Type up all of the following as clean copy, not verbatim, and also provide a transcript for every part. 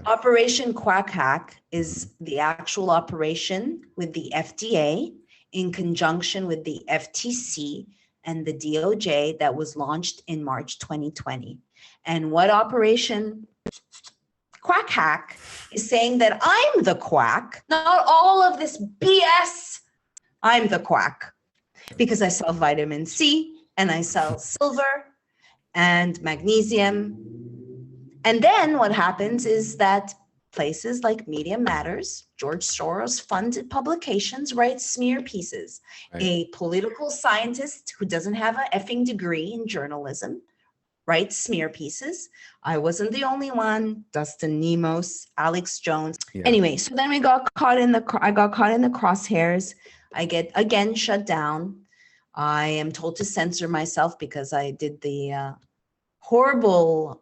Operation Quackhack is the actual operation with the FDA in conjunction with the FTC and the DOJ that was launched in March 2020. And what Operation Quackhack is saying that I'm the quack, not all of this BS. I'm the quack because I sell vitamin C and I sell silver and magnesium. And then what happens is that places like Media Matters, George Soros funded publications, write smear pieces. Right. A political scientist who doesn't have an effing degree in journalism writes smear pieces. I wasn't the only one. Dustin Nemos, Alex Jones. Yeah. Anyway, so then I got caught in the crosshairs. I get again shut down. I am told to censor myself because I did the horrible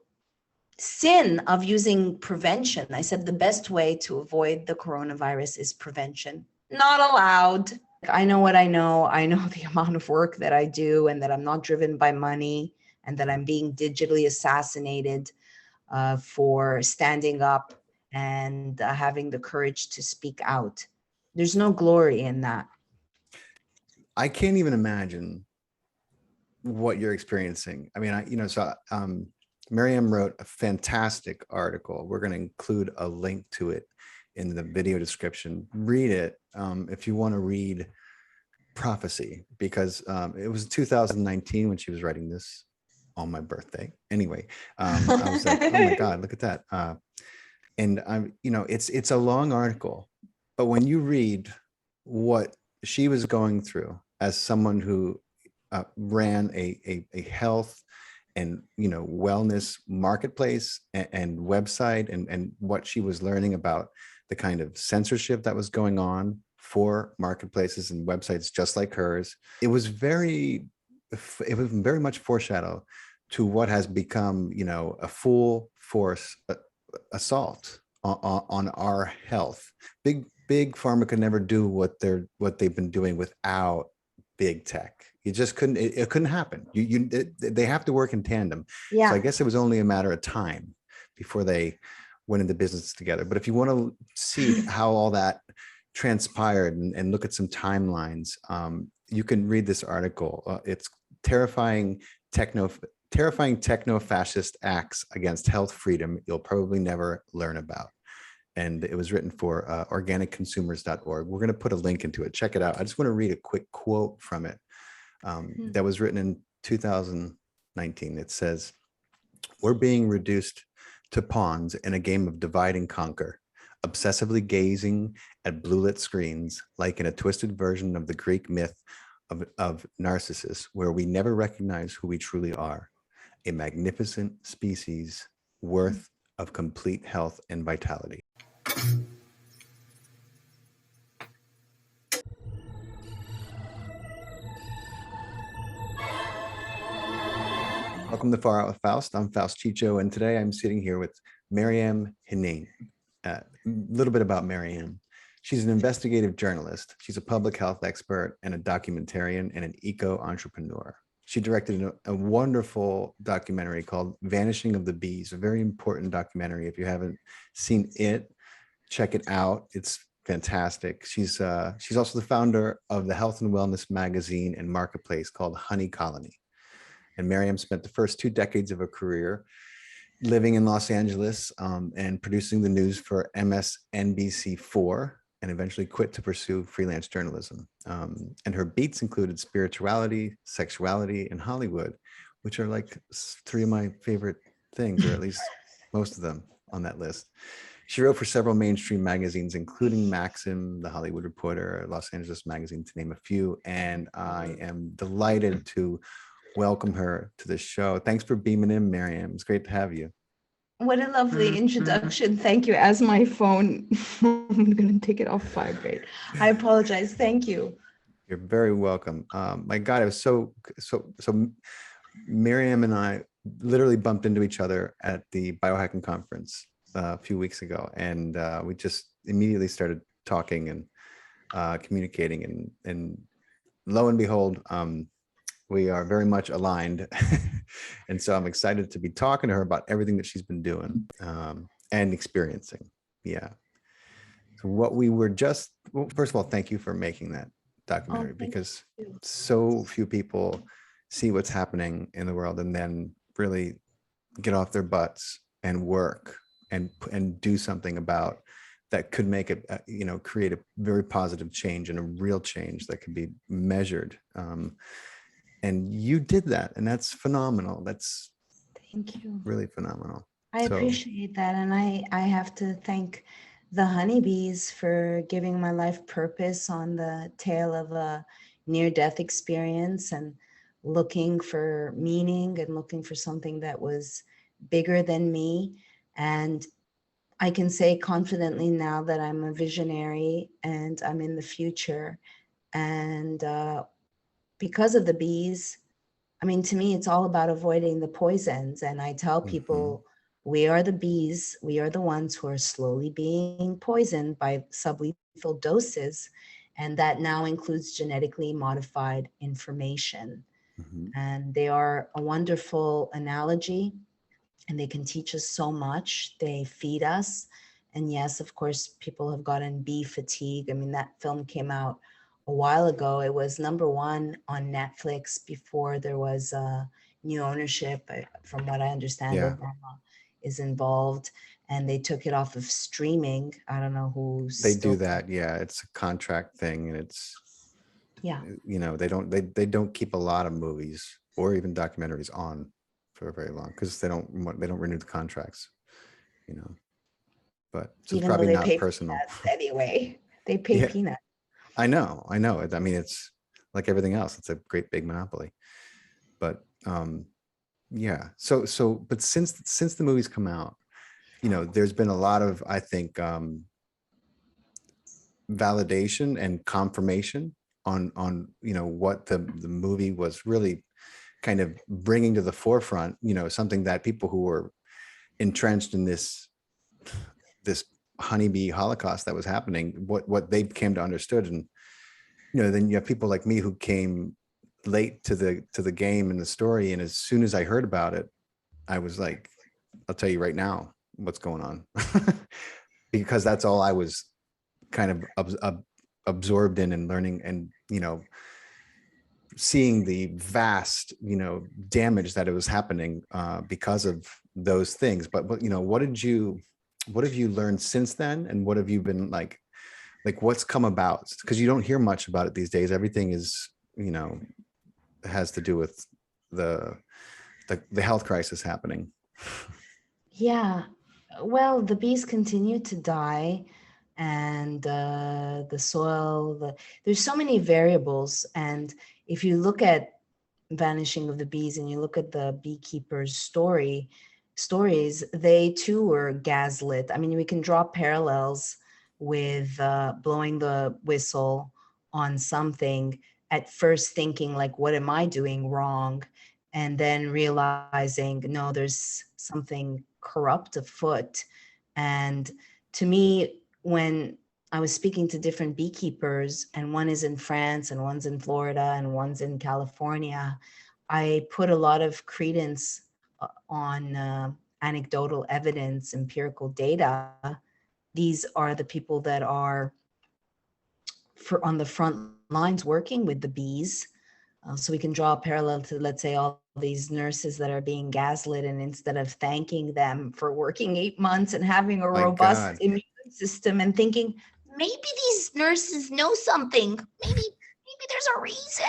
sin of using prevention. I said the best way to avoid the coronavirus is prevention. Not allowed. I know what I know. I know the amount of work that I do and that I'm not driven by money and that I'm being digitally assassinated for standing up and having the courage to speak out. There's no glory in that. I can't even imagine what you're experiencing. I mean, Maryam wrote a fantastic article. We're going to include a link to it in the video description. Read it if you want to read Prophecy, because it was 2019 when she was writing this on my birthday. Anyway, I was like, oh my God, look at that. And I'm, it's a long article, but when you read what she was going through as someone who ran a health and wellness marketplace and website, and what she was learning about the kind of censorship that was going on for marketplaces and websites just like hers, it was very much foreshadow to what has become a full force assault on our health. Big pharma could never do what they've been doing without big tech. You just couldn't. It couldn't happen. They have to work in tandem. Yeah. So I guess it was only a matter of time before they went into business together. But if you want to see how all that transpired and look at some timelines, you can read this article. It's terrifying techno-fascist acts against health freedom you'll probably never learn about. And it was written for organicconsumers.org. We're going to put a link into it. Check it out. I just want to read a quick quote from it that was written in 2019. It says, "We're being reduced to pawns in a game of divide and conquer, obsessively gazing at blue-lit screens like in a twisted version of the Greek myth of Narcissus, where we never recognize who we truly are, a magnificent species worth of complete health and vitality." Welcome to Far Out with Faust. I'm Faust Chicho, and today I'm sitting here with Maryam Henein. A little bit about Maryam. She's an investigative journalist. She's a public health expert and a documentarian and an eco-entrepreneur. She directed a wonderful documentary called Vanishing of the Bees, a very important documentary. If you haven't seen it, check it out. It's fantastic. She's also the founder of the health and wellness magazine and marketplace called Honey Colony. And Maryam spent the first 2 decades of her career living in Los Angeles and producing the news for MSNBC4, and eventually quit to pursue freelance journalism. And her beats included spirituality, sexuality, and Hollywood, which are like 3 of my favorite things, or at least most of them on that list. She wrote for several mainstream magazines, including Maxim, The Hollywood Reporter, Los Angeles Magazine, to name a few. And I am delighted to welcome her to the show. Thanks for beaming in, Maryam. It's great to have you. What a lovely introduction. Thank you. As my phone, I'm going to take it off vibrate. I apologize. Thank you. You're very welcome. My God, it was so Maryam and I literally bumped into each other at the biohacking conference a few weeks ago. And we just immediately started talking and communicating, and lo and behold, we are very much aligned. And so I'm excited to be talking to her about everything that she's been doing. and experiencing. Yeah. So what we were just, well, first of all, thank you for making that documentary, because so few people see what's happening in the world and then really get off their butts and work and do something about that could make it, create a very positive change and a real change that could be measured. And you did that, and that's phenomenal. That's Thank you. really phenomenal. I appreciate that. And I have to thank the honeybees for giving my life purpose on the tale of a near-death experience and looking for meaning and looking for something that was bigger than me. And I can say confidently now that I'm a visionary and I'm in the future. And because of the bees, I mean, to me, it's all about avoiding the poisons. And I tell people, we are the bees. We are the ones who are slowly being poisoned by sublethal doses. And that now includes genetically modified information. And they are a wonderful analogy, and they can teach us so much. They feed us. And yes, of course, people have gotten bee fatigue. I mean, that film came out a while ago. It was #1 on Netflix before there was new ownership. From what I understand, Obama is involved, and they took it off of streaming. I don't know who's they do that. Yeah, it's a contract thing, and it's they don't keep a lot of movies or even documentaries on for very long because they don't renew the contracts. But so it's probably not personal anyway. They pay peanuts. I know. I mean, it's like everything else. It's a great big monopoly. But but since the movies come out, there's been a lot of, I think, validation and confirmation on what the movie was really kind of bringing to the forefront. Something that people who were entrenched in this honeybee holocaust that was happening, what they came to understood. And then you have people like me who came late to the game and the story, and as soon as I heard about it, I was like, I'll tell you right now what's going on. Because that's all I was kind of absorbed in and learning, and seeing the vast damage that it was happening because of those things. But what have you learned since then, and what have you been like what's come about? Because you don't hear much about it these days. Everything is has to do with the health crisis happening. Yeah, well, the bees continue to die, and the soil, there's so many variables. And if you look at Vanishing of the Bees and you look at the beekeepers' stories, they too were gaslit. I mean, we can draw parallels with blowing the whistle on something, at first thinking like, what am I doing wrong? And then realizing, no, there's something corrupt afoot. And to me, when I was speaking to different beekeepers, and one is in France and one's in Florida and one's in California, I put a lot of credence on anecdotal evidence, empirical data. These are the people that are on the front lines working with the bees. So we can draw a parallel to, let's say, all these nurses that are being gaslit, and instead of thanking them for working 8 months and having a robust immune system and thinking, maybe these nurses know something, maybe there's a reason.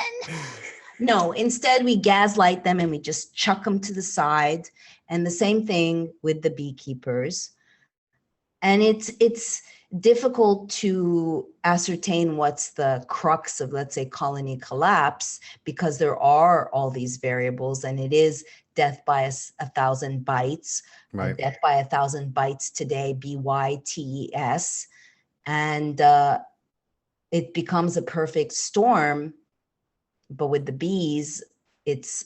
No, instead we gaslight them and we just chuck them to the side. And the same thing with the beekeepers. And it's difficult to ascertain what's the crux of, let's say, colony collapse, because there are all these variables, and it is death by 1,000 bites, right? Death by 1,000 bites today, BYTES, and it becomes a perfect storm. But with the bees, it's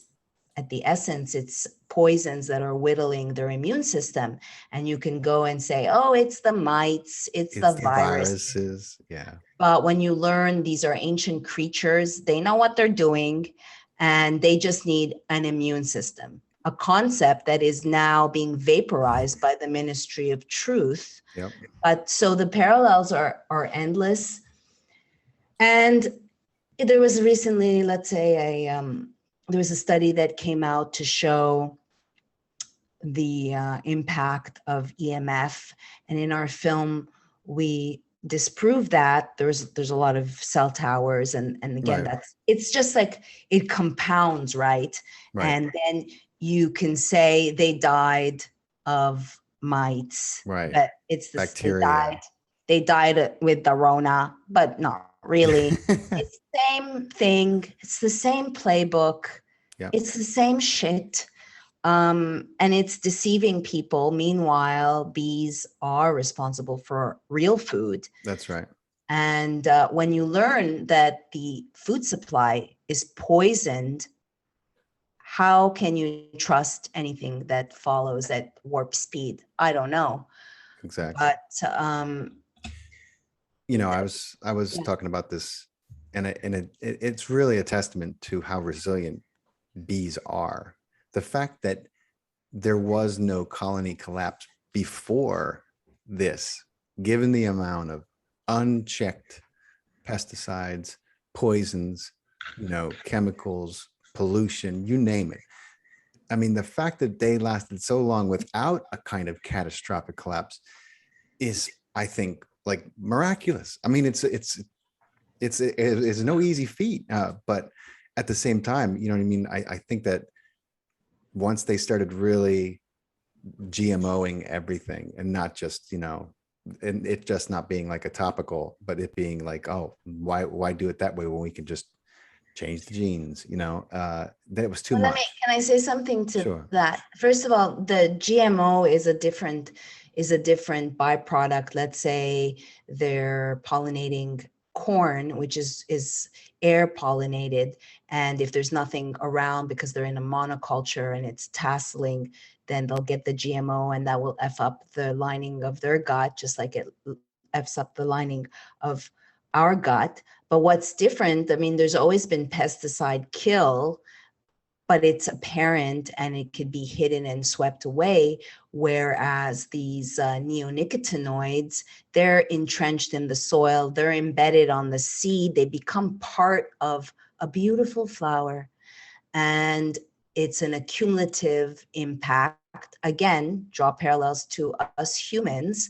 at the essence, it's poisons that are whittling their immune system. And you can go and say, oh, it's the mites, it's the viruses. Yeah. But when you learn these are ancient creatures, they know what they're doing, and they just need an immune system, a concept that is now being vaporized by the Ministry of Truth. Yep. But so the parallels are endless. And there was recently, let's say, there was a study that came out to show the impact of EMF, and in our film we disprove that. There's a lot of cell towers, and again, Right. it's just like it compounds, right? Right. And then you can say they died of mites, Right. but it's the Bacteria. they died with the Rona, but not really. It's the same thing. It's the same playbook. Yep. It's the same shit. And it's deceiving people. Meanwhile, bees are responsible for real food. That's right. And when you learn that the food supply is poisoned, how can you trust anything that follows at warp speed? I don't know. Exactly. But I was talking about this, and it's really a testament to how resilient bees are. The fact that there was no colony collapse before this, given the amount of unchecked pesticides, poisons, chemicals, pollution, you name it. I mean, the fact that they lasted so long without a kind of catastrophic collapse is, I think, like miraculous. I mean, it's no easy feat, but at the same time, you know what I mean? I think that once they started really GMOing everything, and not just, and it just not being like a topical, but it being like, oh, why do it that way when we can just change the genes, that was too much. Can I say something to Sure. that? First of all, the GMO is a different byproduct. Let's say they're pollinating corn, which is air pollinated, and if there's nothing around because they're in a monoculture and it's tasseling, then they'll get the GMO, and that will F up the lining of their gut, just like it F's up the lining of our gut. But what's different, I mean, there's always been pesticide kill, but it's apparent and it could be hidden and swept away. Whereas these neonicotinoids, they're entrenched in the soil, they're embedded on the seed, they become part of a beautiful flower. And it's an accumulative impact. Again, draw parallels to us humans.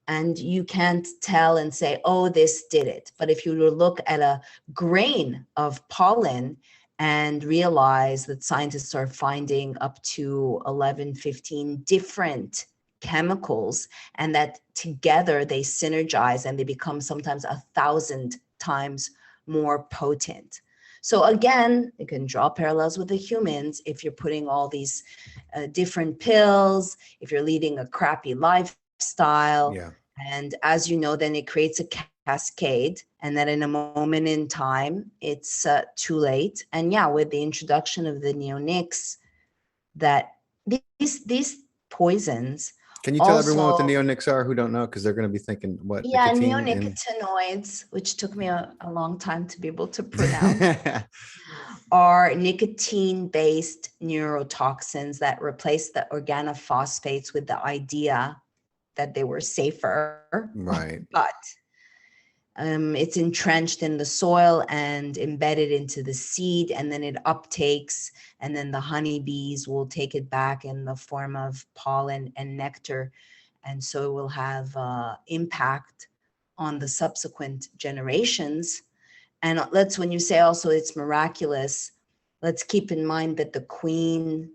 And you can't tell and say, oh, this did it. But if you look at a grain of pollen and realize that scientists are finding up to 11, 15 different chemicals, and that together they synergize and they become sometimes 1,000 times more potent. So again, you can draw parallels with the humans. If you're putting all these different pills, if you're leading a crappy lifestyle, Yeah. And as you know, then it creates a cascade, and then in a moment in time, it's too late. And yeah, with the introduction of the neonics, that these poisons. Can you tell everyone what the neonics are who don't know? Because they're going to be thinking, what? Yeah, neonicotinoids, which took me a long time to be able to pronounce, are nicotine-based neurotoxins that replace the organophosphates with the idea that they were safer. Right. But it's entrenched in the soil and embedded into the seed, and then it uptakes, and then the honeybees will take it back in the form of pollen and nectar. And so it will have impact on the subsequent generations. And when you say also it's miraculous, let's keep in mind that the queen,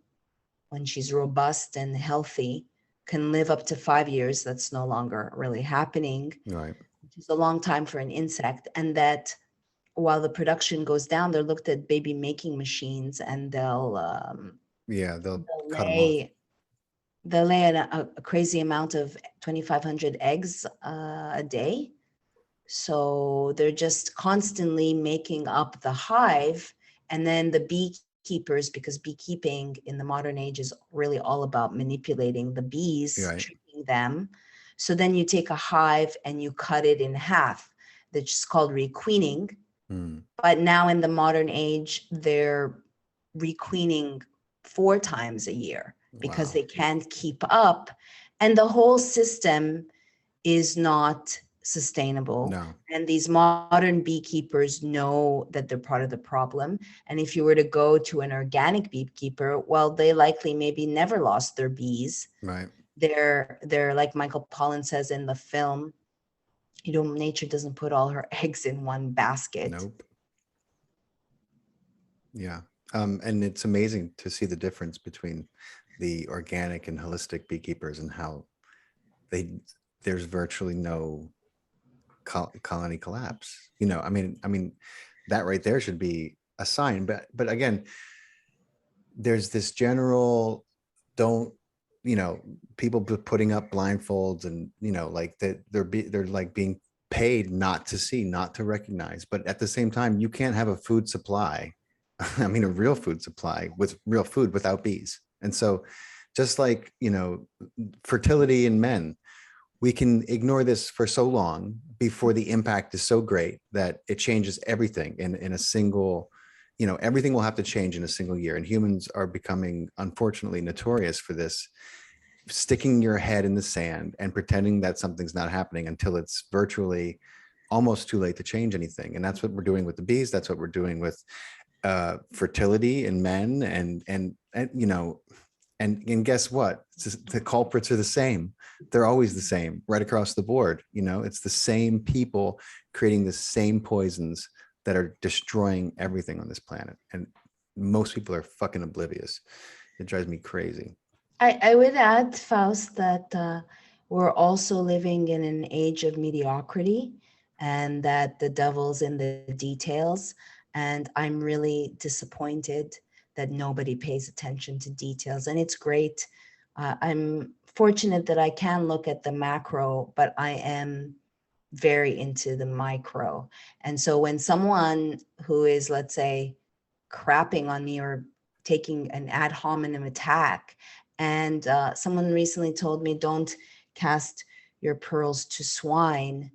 when she's robust and healthy, can live up to 5 years. That's no longer really happening. Right. Which is a long time for an insect. And that while the production goes down, they're looked at baby making machines, and they'll cut them off. They'll lay a crazy amount of 2,500 eggs a day. So they're just constantly making up the hive. And then the beekeepers, because beekeeping in the modern age is really all about manipulating the bees, Right. tricking them. So then you take a hive and you cut it in half. That's called requeening. But now in the modern age, they're requeening 4 times a year because Wow. they can't keep up. And the whole system is not sustainable. No. And these modern beekeepers know that they're part of the problem. And if you were to go to an organic beekeeper, well, they likely maybe never lost their bees. Right. They're like Michael Pollan says in the film, nature doesn't put all her eggs in one basket. Nope. Yeah. And it's amazing to see the difference between the organic and holistic beekeepers and how there's virtually no colony collapse. I mean, that right there should be a sign. But again, there's this general don't, people putting up blindfolds and, like that they're like being paid not to see, not to recognize. But at the same time, you can't have a food supply. I mean, a real food supply with real food without bees. And so just like, fertility in men, we can ignore this for so long before the impact is so great that it changes everything in a single, everything will have to change in a single year. And humans are becoming, unfortunately, notorious for this, sticking your head in the sand and pretending that something's not happening until it's virtually almost too late to change anything. And that's what we're doing with the bees. That's what we're doing with fertility in men, and guess what? The culprits are the same. They're always the same right across the board. It's the same people creating the same poisons that are destroying everything on this planet. And most people are fucking oblivious. It drives me crazy. I would add, Faust, that we're also living in an age of mediocrity and that the devil's in the details. And I'm really disappointed that nobody pays attention to details. And it's great. I'm fortunate that I can look at the macro, but I am very into the micro. And so when someone who is, let's say, crapping on me or taking an ad hominem attack, and someone recently told me, don't cast your pearls to swine.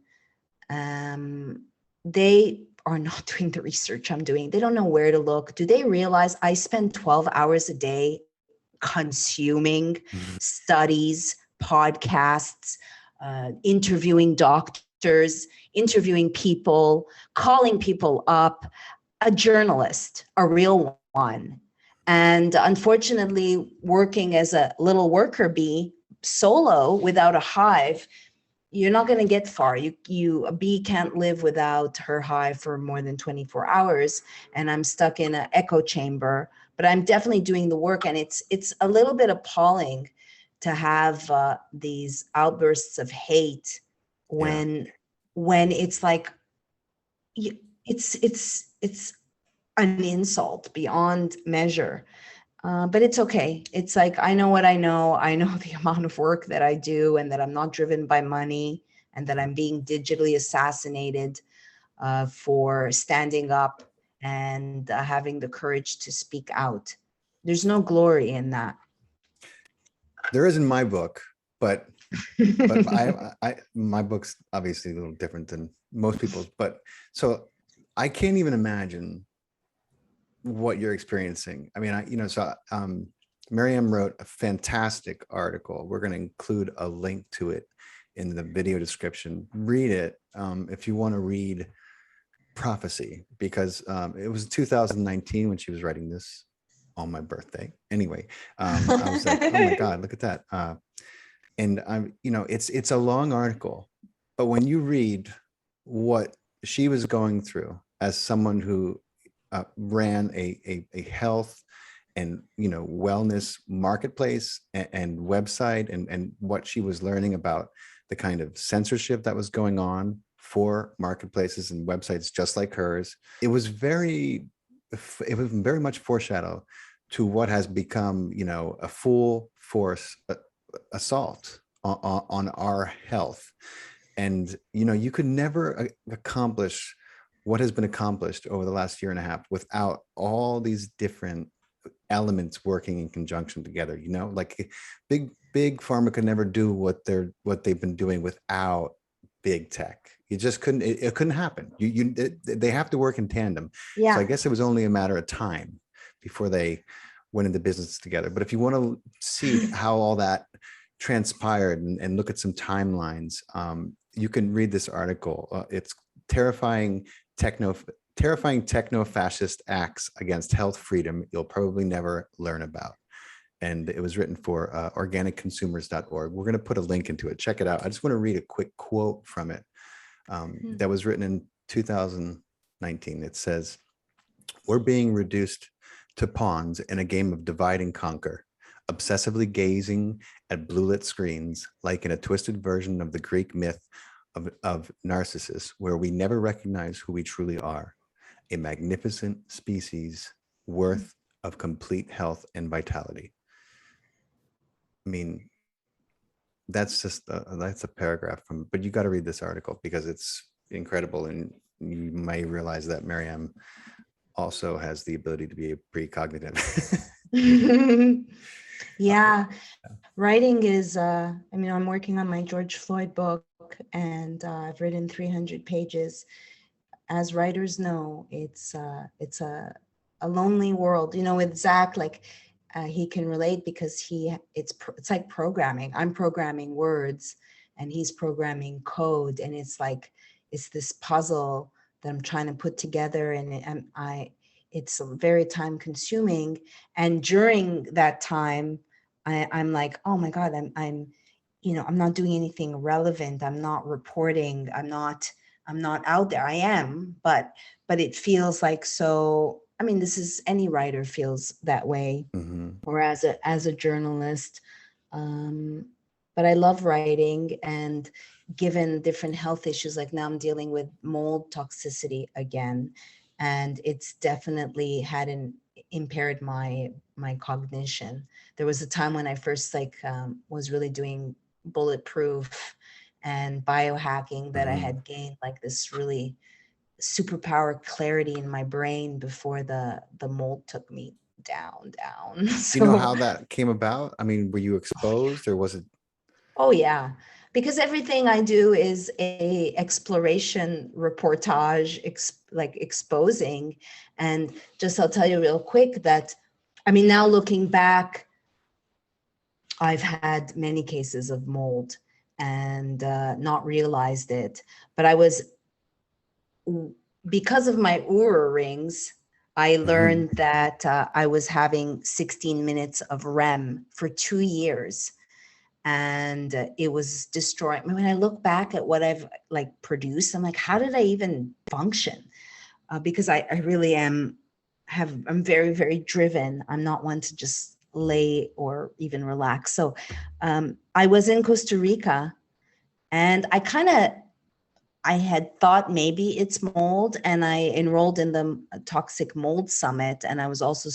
They are not doing the research I'm doing. They don't know where to look. Do they realize I spend 12 hours a day consuming studies, podcasts, interviewing doctors, interviewing people, calling people up, a journalist, a real one. And unfortunately, working as a little worker bee solo without a hive, you're not going to get far. A bee can't live without her hive for more than 24 hours. And I'm stuck in an echo chamber, but I'm definitely doing the work. And it's a little bit appalling to have these outbursts of hate when it's like, it's an insult beyond measure. But it's okay. It's like, I know what I know. I know the amount of work that I do and that I'm not driven by money and that I'm being digitally assassinated for standing up and having the courage to speak out. There's no glory in that. There is in my book, but my book's obviously a little different than most people's. But so I can't even imagine what you're experiencing. I mean, Maryam wrote a fantastic article. We're going to include a link to it in the video description. Read it if you want to read Prophecy, because it was 2019 when she was writing this on my birthday. Anyway, I was like, oh my God, look at that. And it's a long article, but when you read what she was going through as someone who ran a health and wellness marketplace and website, and what she was learning about the kind of censorship that was going on for marketplaces and websites just like hers, it was very much foreshadow to what has become a full force assault on our health. And you could never accomplish what has been accomplished over the last year and a half without all these different elements working in conjunction together. Like big pharma could never do what they've been doing without big tech. You just couldn't. It couldn't happen. They have to work in tandem. Yeah. So I guess it was only a matter of time before they went into business together. But if you want to see how all that transpired and look at some timelines, you can read this article. It's terrifying techno-fascist acts against health freedom you'll probably never learn about. And it was written for organicconsumers.org. We're going to put a link into it. Check it out. I just want to read a quick quote from it that was written in 2019. It says, "We're being reduced to pawns in a game of divide and conquer, obsessively gazing at blue-lit screens like in a twisted version of the Greek myth of Narcissus, where we never recognize who we truly are, a magnificent species worth of complete health and vitality." I mean, that's just that's a paragraph from, but you got to read this article because it's incredible, and you may realize that Maryam also has the ability to be precognitive. Yeah, writing is. I'm working on my George Floyd book, and I've written 300 pages. As writers know, it's a lonely world. With Zach, like. He can relate because it's like programming. I'm programming words and he's programming code, and it's this puzzle that I'm trying to put together, and it's very time consuming. And during that time, I'm like, oh my God, I'm not doing anything relevant. I'm not reporting. I'm not out there. I am, but it feels like so. I mean, any writer feels that way, or as a journalist. But I love writing, and given different health issues, like now I'm dealing with mold toxicity again, and it's definitely impaired my cognition. There was a time when I first was really doing bulletproof and biohacking that I had gained this really superpower clarity in my brain before the mold took me down. So, do you know how that came about? I mean, were you exposed or was it? Oh yeah, because everything I do is a exploration reportage, exposing. And just I'll tell you real quick that, now looking back, I've had many cases of mold and not realized it, but because of my Oura rings, I learned that I was having 16 minutes of REM for 2 years, and it was destroying. When I look back at what I've produced, I'm like, how did I even function? Because I really I'm very, very driven. I'm not one to just lay or even relax. So I was in Costa Rica, and I had thought maybe it's mold, and I enrolled in the Toxic Mold Summit, and I was also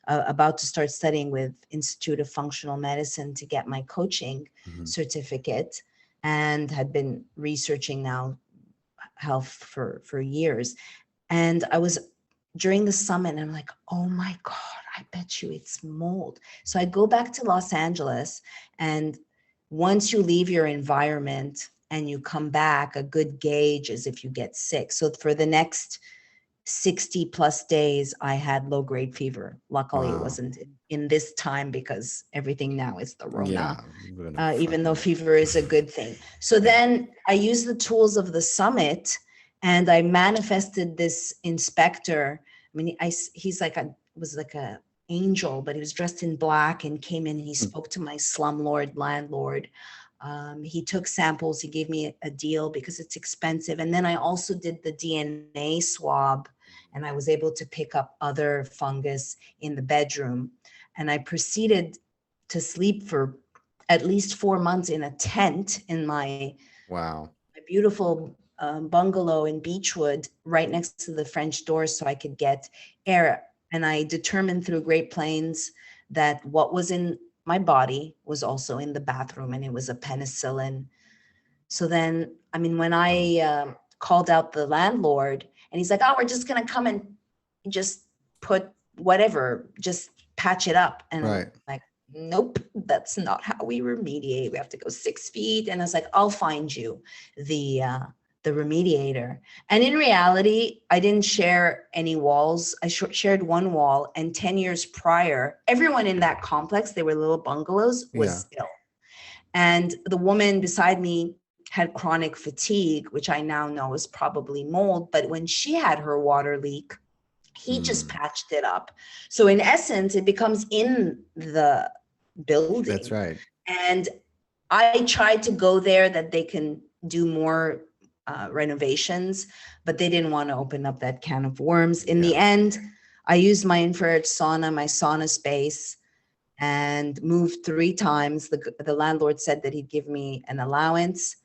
about to start studying with Institute of Functional Medicine to get my coaching certificate, and had been researching now health for years. And I was during the summit, and I'm like, oh my God, I bet you it's mold. So I go back to Los Angeles, and once you leave your environment and you come back, a good gauge is if you get sick. So for the next 60 plus days, I had low grade fever. Luckily, It wasn't in this time, because everything now is the Rona, even though fever is a good thing. So then I used the tools of the summit, and I manifested this inspector. He's was like a angel, but he was dressed in black and came in and he spoke to my slumlord landlord. He took samples. He gave me a deal because it's expensive. And then I also did the DNA swab, and I was able to pick up other fungus in the bedroom. And I proceeded to sleep for at least 4 months in a tent in my beautiful bungalow in Beechwood, right next to the French doors, so I could get air. And I determined through Great Plains that what was in my body was also in the bathroom, and it was a penicillin. So then, when I called out the landlord, and he's like, oh, we're just going to come and just put whatever, just patch it up. And I'm like, nope, that's not how we remediate. We have to go 6 feet. And I was like, I'll find you the the remediator. And in reality, I didn't share any walls. I shared one wall, and 10 years prior, everyone in that complex, they were little bungalows, was ill. And the woman beside me had chronic fatigue, which I now know is probably mold. But when she had her water leak, he just patched it up. So in essence, it becomes in the building. That's right. And I tried to go there that they can do more renovations, but they didn't want to open up that can of worms. In the end, I used my infrared sauna, my sauna space, and moved 3 times. The landlord said that he'd give me an allowance.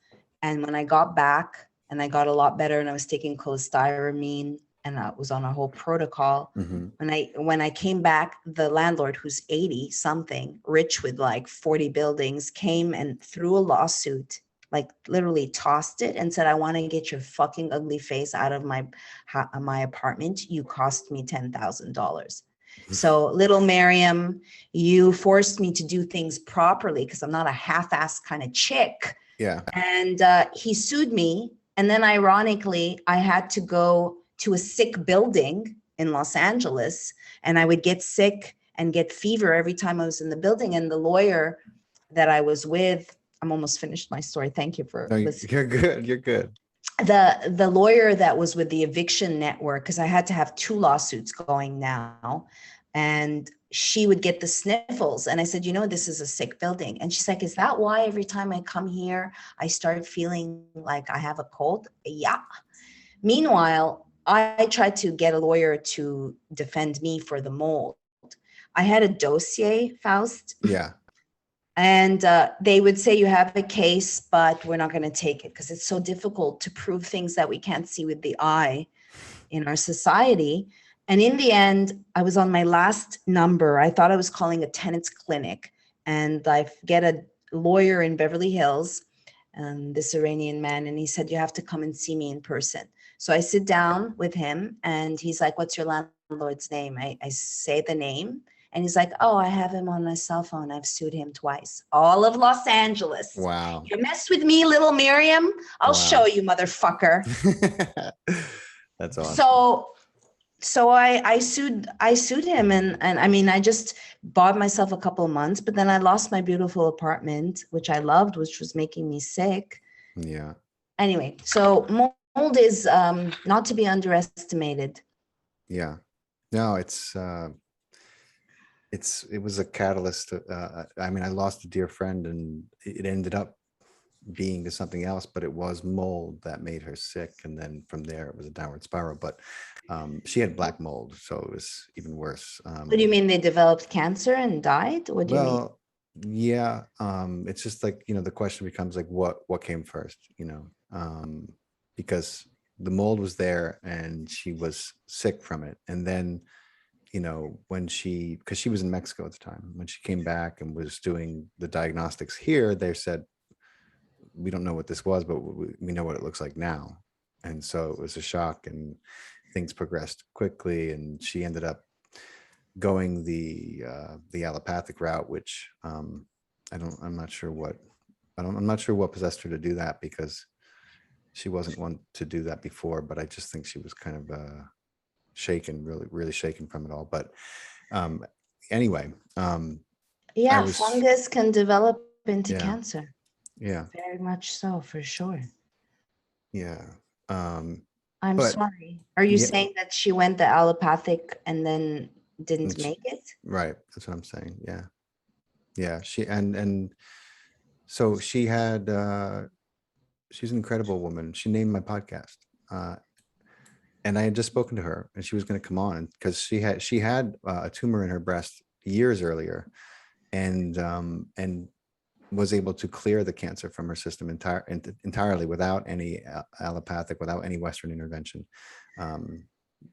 And when I got back and I got a lot better and I was taking cholestyramine and I was on a whole protocol, when I came back, the landlord, who's 80 something, rich with like 40 buildings, came and threw a lawsuit, like literally tossed it and said, I want to get your fucking ugly face out of my apartment. You cost me $10,000. So little Maryam, you forced me to do things properly because I'm not a half-assed kind of chick. Yeah. And he sued me. And then ironically, I had to go to a sick building in Los Angeles, and I would get sick and get fever every time I was in the building. And the lawyer that I was with, I'm almost finished my story. Thank you for listening. You're good. You're good. The lawyer that was with the eviction network, because I had to have 2 lawsuits going now, and she would get the sniffles. And I said, you know, this is a sick building. And she's like, is that why every time I come here, I start feeling like I have a cold? Yeah. Meanwhile, I tried to get a lawyer to defend me for the mold. I had a dossier, Faust. Yeah. And they would say, you have a case, but we're not going to take it because it's so difficult to prove things that we can't see with the eye in our society. And in the end, I was on my last number. I thought I was calling a tenants clinic, and I get a lawyer in Beverly Hills, this Iranian man, and he said, you have to come and see me in person. So I sit down with him and he's like, what's your landlord's name? I say the name. And he's like, oh, I have him on my cell phone. I've sued him twice. All of Los Angeles. Wow. You mess with me, little Maryam? I'll show you, motherfucker. That's awesome. So I sued him. And I mean, I just bought myself a couple of months, but then I lost my beautiful apartment, which I loved, which was making me sick. Yeah. Anyway, so mold is not to be underestimated. Yeah. No, it was a catalyst. I mean, I lost a dear friend and it ended up being to something else, but it was mold that made her sick. And then from there, it was a downward spiral. But she had black mold, so it was even worse. What do you mean, they developed cancer and died? What do you mean? Yeah. It's just like, the question becomes like, what came first, because the mold was there and she was sick from it. And then, because she was in Mexico at the time, when she came back and was doing the diagnostics here, they said, we don't know what this was, but we know what it looks like now. And so it was a shock and things progressed quickly. And she ended up going the allopathic route, which I'm not sure what possessed her to do that, because she wasn't one to do that before, but I just think she was kind of shaken, really shaken from it all. But anyway, fungus can develop into cancer. Yeah, very much so, for sure. Yeah. I'm sorry. Are you saying that she went the allopathic and then didn't make it? Right. That's what I'm saying. Yeah. Yeah. She and so she had she's an incredible woman. She named my podcast. And I had just spoken to her and she was going to come on because she had a tumor in her breast years earlier, and was able to clear the cancer from her system entirely without any allopathic, without any Western intervention.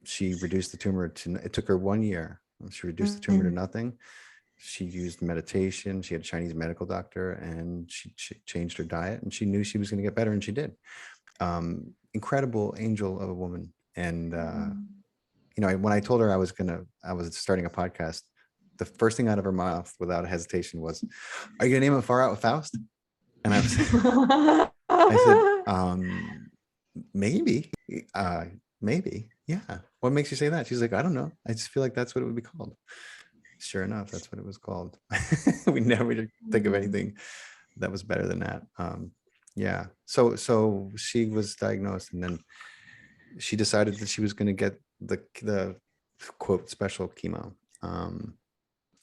She reduced the tumor it took her 1 year. She reduced the tumor to nothing. She used meditation. She had a Chinese medical doctor, and she changed her diet, and she knew she was going to get better, and she did. Incredible angel of a woman. And when I told her I was starting a podcast, the first thing out of her mouth without hesitation was, "Are you gonna name it Far Out with Faust?" And I said, maybe, maybe, yeah. What makes you say that? She's like, I don't know. I just feel like that's what it would be called. Sure enough, that's what it was called. We never did think of anything that was better than that. Yeah. So she was diagnosed, and then she decided that she was going to get the quote special chemo.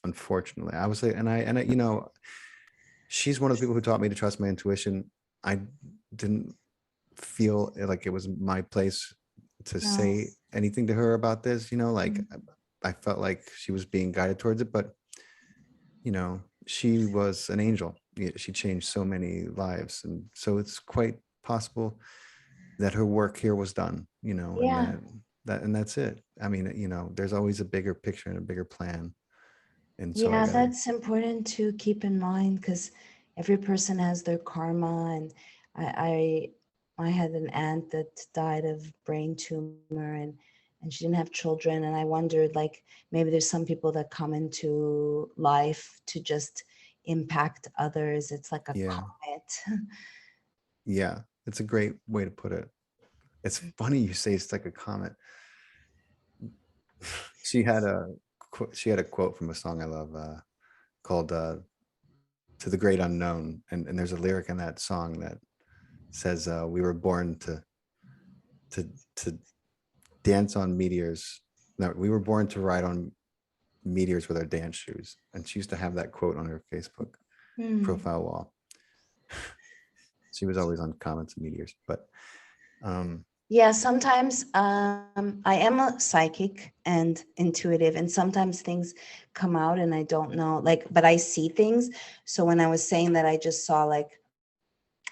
Unfortunately, I was like, and I, you know, she's one of the people who taught me to trust my intuition. I didn't feel like it was my place to say anything to her about this, you know, like I felt like she was being guided towards it, but you know, she was an angel. She changed so many lives, and so it's quite possible that her work here was done, you know, and that's it. I mean, you know, there's always a bigger picture and a bigger plan. And so Yeah, that's important to keep in mind, because every person has their karma. And I had an aunt that died of brain tumor, and she didn't have children. And I wondered, like, maybe there's some people that come into life to just impact others. It's like a comet. Yeah, it's a great way to put it. It's funny you say it's like a comet. She had a quote from a song I love called "To the Great Unknown," and there's a lyric in that song that says, "We were born to dance on meteors. No, we were born to ride on meteors with our dance shoes." And she used to have that quote on her Facebook profile wall. She was always on comments and meteors, but yeah, sometimes I am a psychic and intuitive, and sometimes things come out and I don't know, like, but I see things. So when I was saying that, I just saw, like,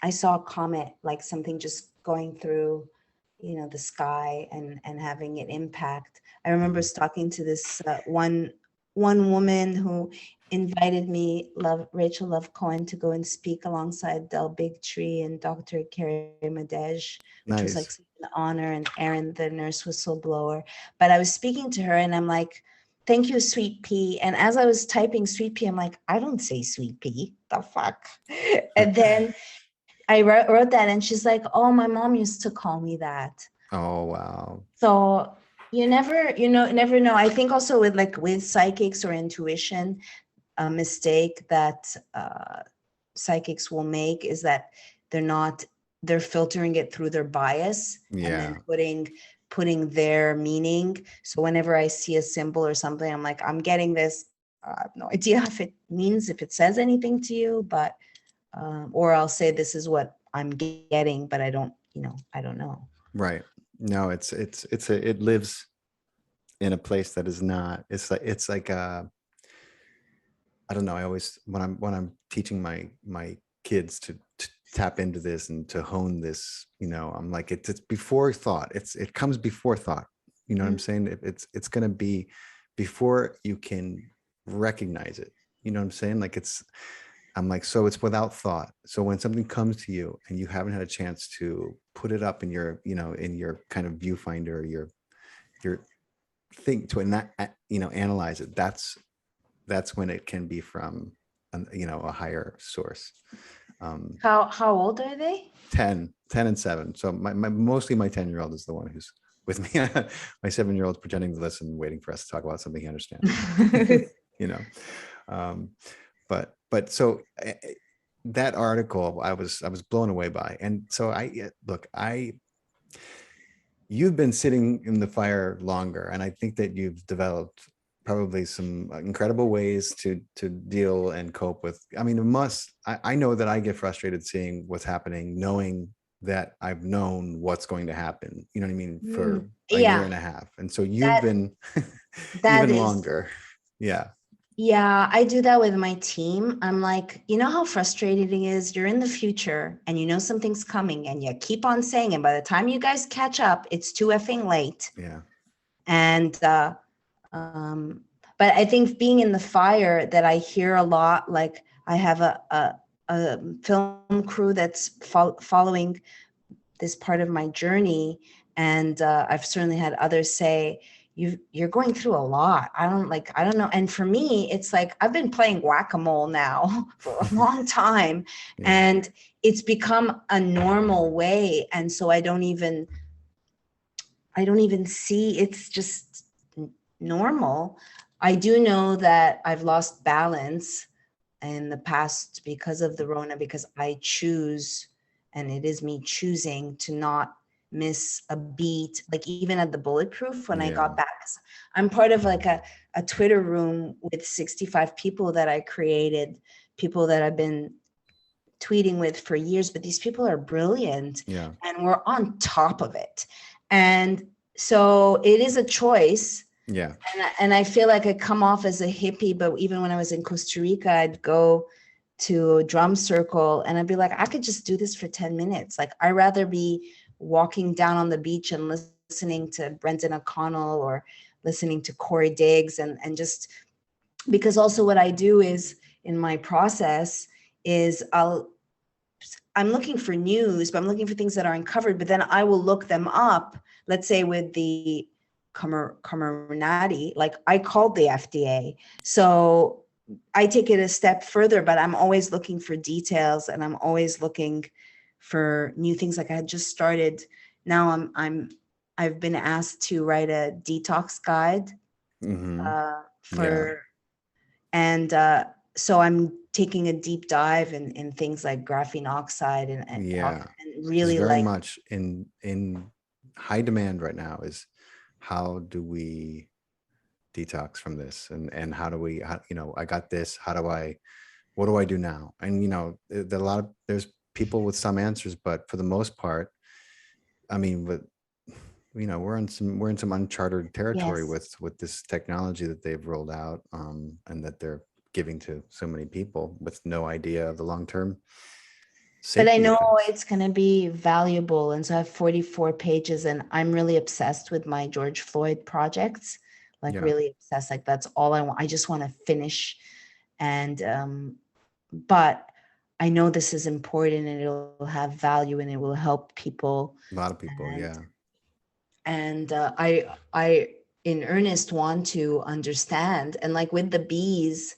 I saw a comet, like something just going through, you know, the sky and having it impact. I remember talking to this one woman who invited me, Rachel Love Cohen, to go and speak alongside Del Bigtree and Dr. Carrie Madej, which was like such an honor, and Erin, the nurse whistleblower. But I was speaking to her and I'm like, "Thank you, Sweet Pea." And as I was typing Sweet Pea, I'm like, I don't say Sweet Pea. The fuck? And then I wrote that, and she's like, "Oh, my mom used to call me that." Oh, wow. So you never know. I think also with psychics or intuition, a mistake that psychics will make is that they're filtering it through their bias and then putting their meaning. So whenever I see a symbol or something, I'm like, I'm getting this. I have no idea if it says anything to you, but or I'll say this is what I'm getting, but I don't know. Right. No, it lives in a place that is not, it's like I don't know. I always, when I'm teaching my kids to tap into this and to hone this, you know, I'm like, it's before thought. It comes before thought. You know what I'm saying? It's going to be before you can recognize it. You know what I'm saying? Like I'm like, so it's without thought. So when something comes to you and you haven't had a chance to put it up in your, you know, in your kind of viewfinder, your thing to analyze it, that's when it can be from a higher source. How old are they? 10 and 7. So mostly my 10-year-old is the one who's with me. My 7-year-old's pretending to listen, waiting for us to talk about something he understands. You know, but so that article I was blown away by. And so you've been sitting in the fire longer, and I think that you've developed probably some incredible ways to deal and cope with. I mean, I know that I get frustrated seeing what's happening, knowing that I've known what's going to happen, you know what I mean, for a year and a half. And so you've been even longer. Yeah, I do that with my team. I'm like, you know how frustrating it is? You're in the future and you know something's coming and you keep on saying it. By the time you guys catch up, it's too effing late. Yeah. And but I think being in the fire, that I hear a lot, like I have a film crew that's following this part of my journey. And I've certainly had others say, you're going through a lot. I don't know. And for me, it's like, I've been playing whack-a-mole now for a long time, Yeah. and it's become a normal way. And so I don't even see, it's just normal. I do know that I've lost balance in the past because of the Rona, because I choose, and it is me choosing to not miss a beat. Like even at the Bulletproof, when I Yeah. got back, I'm part of like a Twitter room with 65 people that I created, people that I've been tweeting with for years, but these people are brilliant, Yeah. and we're on top of it. And so it is a choice. Yeah. And I feel like I come off as a hippie, but even when I was in Costa Rica, I'd go to a drum circle and I'd be like, I could just do this for 10 minutes. Like, I'd rather be walking down on the beach and listening to Brendan O'Connell or listening to Corey Diggs, and just because also what I do is in my process is I'm looking for news, but I'm looking for things that are uncovered, but then I will look them up. Let's say with the Comirnaty, like I called the FDA. So I take it a step further, but I'm always looking for details, and I'm always looking for new things. Like I had just started, now I've been asked to write a detox guide for, and so I'm taking a deep dive in things like graphene oxide and really, it's very like much in high demand right now is, how do we detox from this, and how do we, I got this, what do I do now? And there's people with some answers, but for the most part, I mean, we're in some uncharted territory yes. with this technology that they've rolled out, and that they're giving to so many people with no idea of the long-term But I safety know effects. it's going to be valuable. And so I have 44 pages, and I'm really obsessed with my George Floyd projects, like really obsessed. Like that's all I want. I just want to finish. And, but I know this is important, and it'll have value, and it will help people. A lot of people. And I in earnest want to understand. And like with the bees,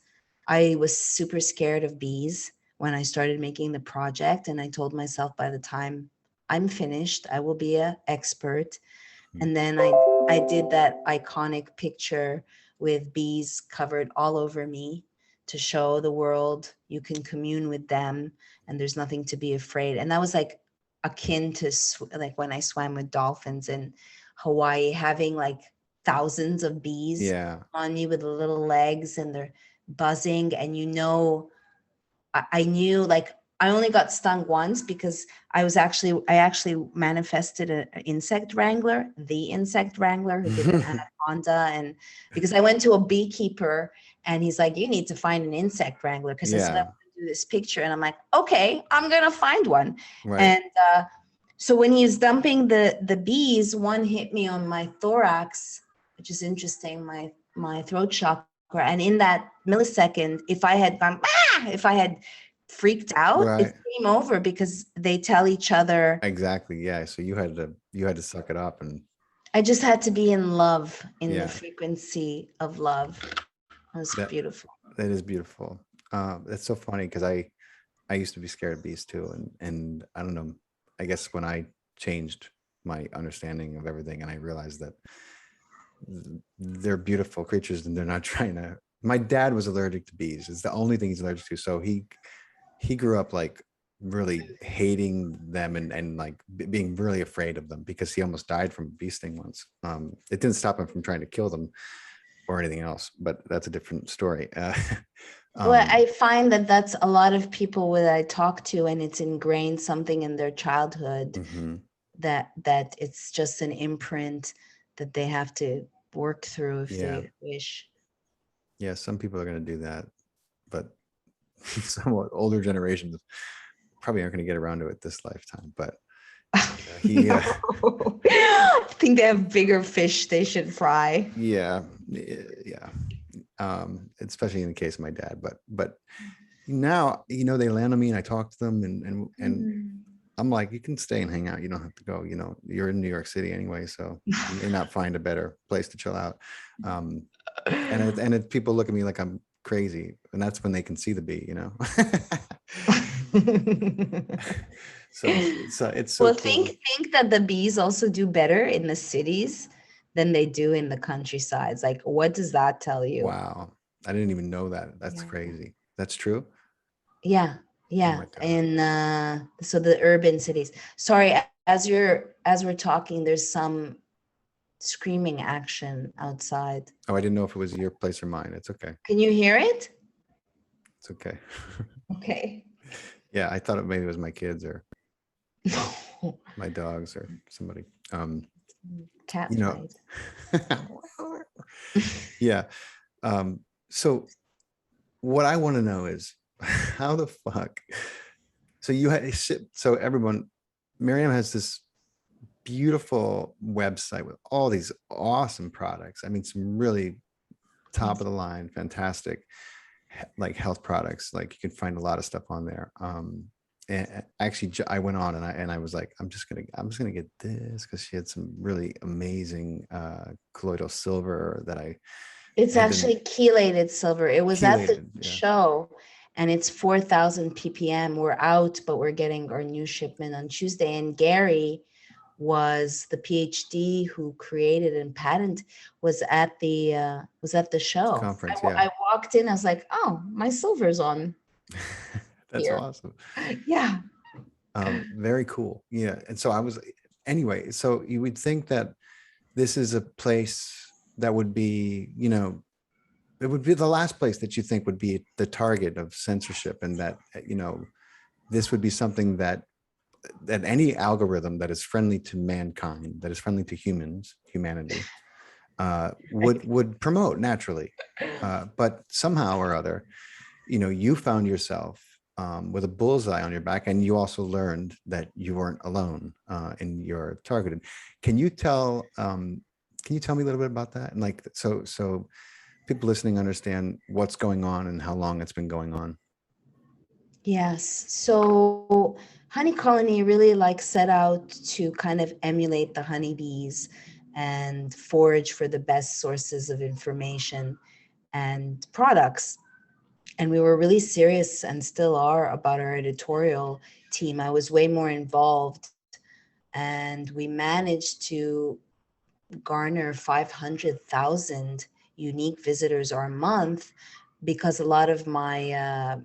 I was super scared of bees when I started making the project, and I told myself, by the time I'm finished, I will be an expert. And then I did that iconic picture with bees covered all over me to show the world you can commune with them and there's nothing to be afraid. And that was like akin to like when I swam with dolphins in Hawaii, having like thousands of bees on me with the little legs, and they're buzzing. And I knew, like, I only got stung once because I actually manifested an insect wrangler, the insect wrangler who did an anaconda. And because I went to a beekeeper and he's like, you need to find an insect wrangler, because I said I want to do this picture. And I'm like, okay, I'm going to find one. Right. And so when he's dumping the bees, one hit me on my thorax, which is interesting, my throat chakra. And in that millisecond, if I had freaked out, it's game over, because they tell each other. Exactly. Yeah. So you had to suck it up, and I just had to be in love, in the frequency of love. It was beautiful. That is beautiful. That's so funny, because I used to be scared of bees too, and I don't know, I guess when I changed my understanding of everything, and I realized that they're beautiful creatures, and they're not trying to. My dad was allergic to bees. It's the only thing he's allergic to. So he grew up like really hating them, and like being really afraid of them, because he almost died from a bee sting once. It didn't stop him from trying to kill them or anything else, but that's a different story. Well, I find that that's a lot of people that I talk to, and it's ingrained something in their childhood, that it's just an imprint that they have to work through if they wish. Yeah, some people are going to do that, but somewhat older generations probably aren't going to get around to it this lifetime. But I think they have bigger fish they should fry. Yeah. Especially in the case of my dad, but now they land on me, and I talk to them, and I'm like, you can stay and hang out. You don't have to go. You're in New York City anyway, so you may not find a better place to chill out. And people look at me like I'm crazy, and that's when they can see the bee. So it's so Well, cool. think that the bees also do better in the cities than they do in the countrysides. Like, what does that tell you? Wow, I didn't even know that. That's Yeah. crazy. That's true. Yeah, Oh yeah. my God. And so the urban cities. Sorry, as we're talking, there's some screaming action outside. Oh, I didn't know if it was your place or mine. It's okay. Can you hear it? It's okay. Okay. Yeah, I thought maybe it was my kids or No. my dogs or somebody. Cat You know, fight. yeah. So what I want to know is how the fuck. So everyone, Maryam has this beautiful website with all these awesome products. I mean, some really top of the line, fantastic, like health products. Like you can find a lot of stuff on there. And actually, I went on and I was like, I'm just gonna get this because she had some really amazing colloidal silver that I. It's actually chelated silver. It was at the show, and it's 4,000 ppm. We're out, but we're getting our new shipment on Tuesday. And Gary was the PhD who created and patent was at the show conference. I walked in, I was like, oh, my silver's on. That's here. Awesome. Yeah. Very cool. Yeah. And so anyway, so you would think that this is a place that would be, it would be the last place that you think would be the target of censorship, and that, this would be something that any algorithm that is friendly to mankind, that is friendly to humanity, would promote naturally. But somehow or other, you found yourself with a bullseye on your back, and you also learned that you weren't alone in your targeted. Can you tell me a little bit about that? And like, so people listening understand what's going on and how long it's been going on. Yes. So Honey Colony really set out to kind of emulate the honeybees and forage for the best sources of information and products. And we were really serious, and still are, about our editorial team. I was way more involved, and we managed to garner 500,000 unique visitors our month, because a lot of my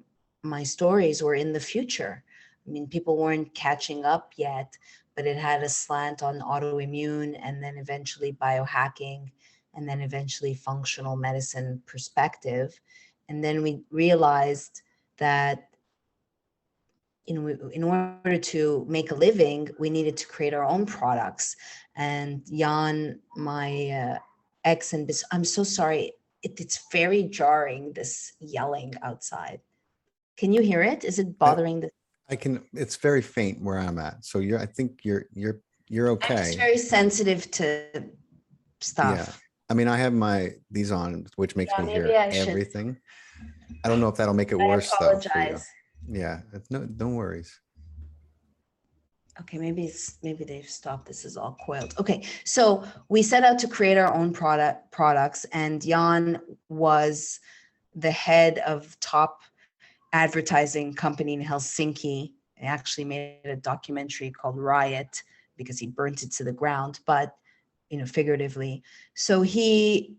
stories were in the future. I mean, people weren't catching up yet, but it had a slant on autoimmune, and then eventually biohacking, and then eventually functional medicine perspective. And then we realized that, in order to make a living, we needed to create our own products. And Jan, my ex, and I'm so sorry, it's very jarring, this yelling outside. Can you hear it? Is it bothering the? I can. It's very faint where I'm at. So I think you're okay. I'm just very sensitive to stuff. Yeah. I mean, I have these on, which makes me hear everything. I don't know if that'll make it worse though for you. Yeah. No worries. Okay, maybe they've stopped. This is all coiled. Okay, so we set out to create our own products, and Jan was the head of top advertising company in Helsinki. He actually made a documentary called Riot because he burnt it to the ground, but figuratively. So he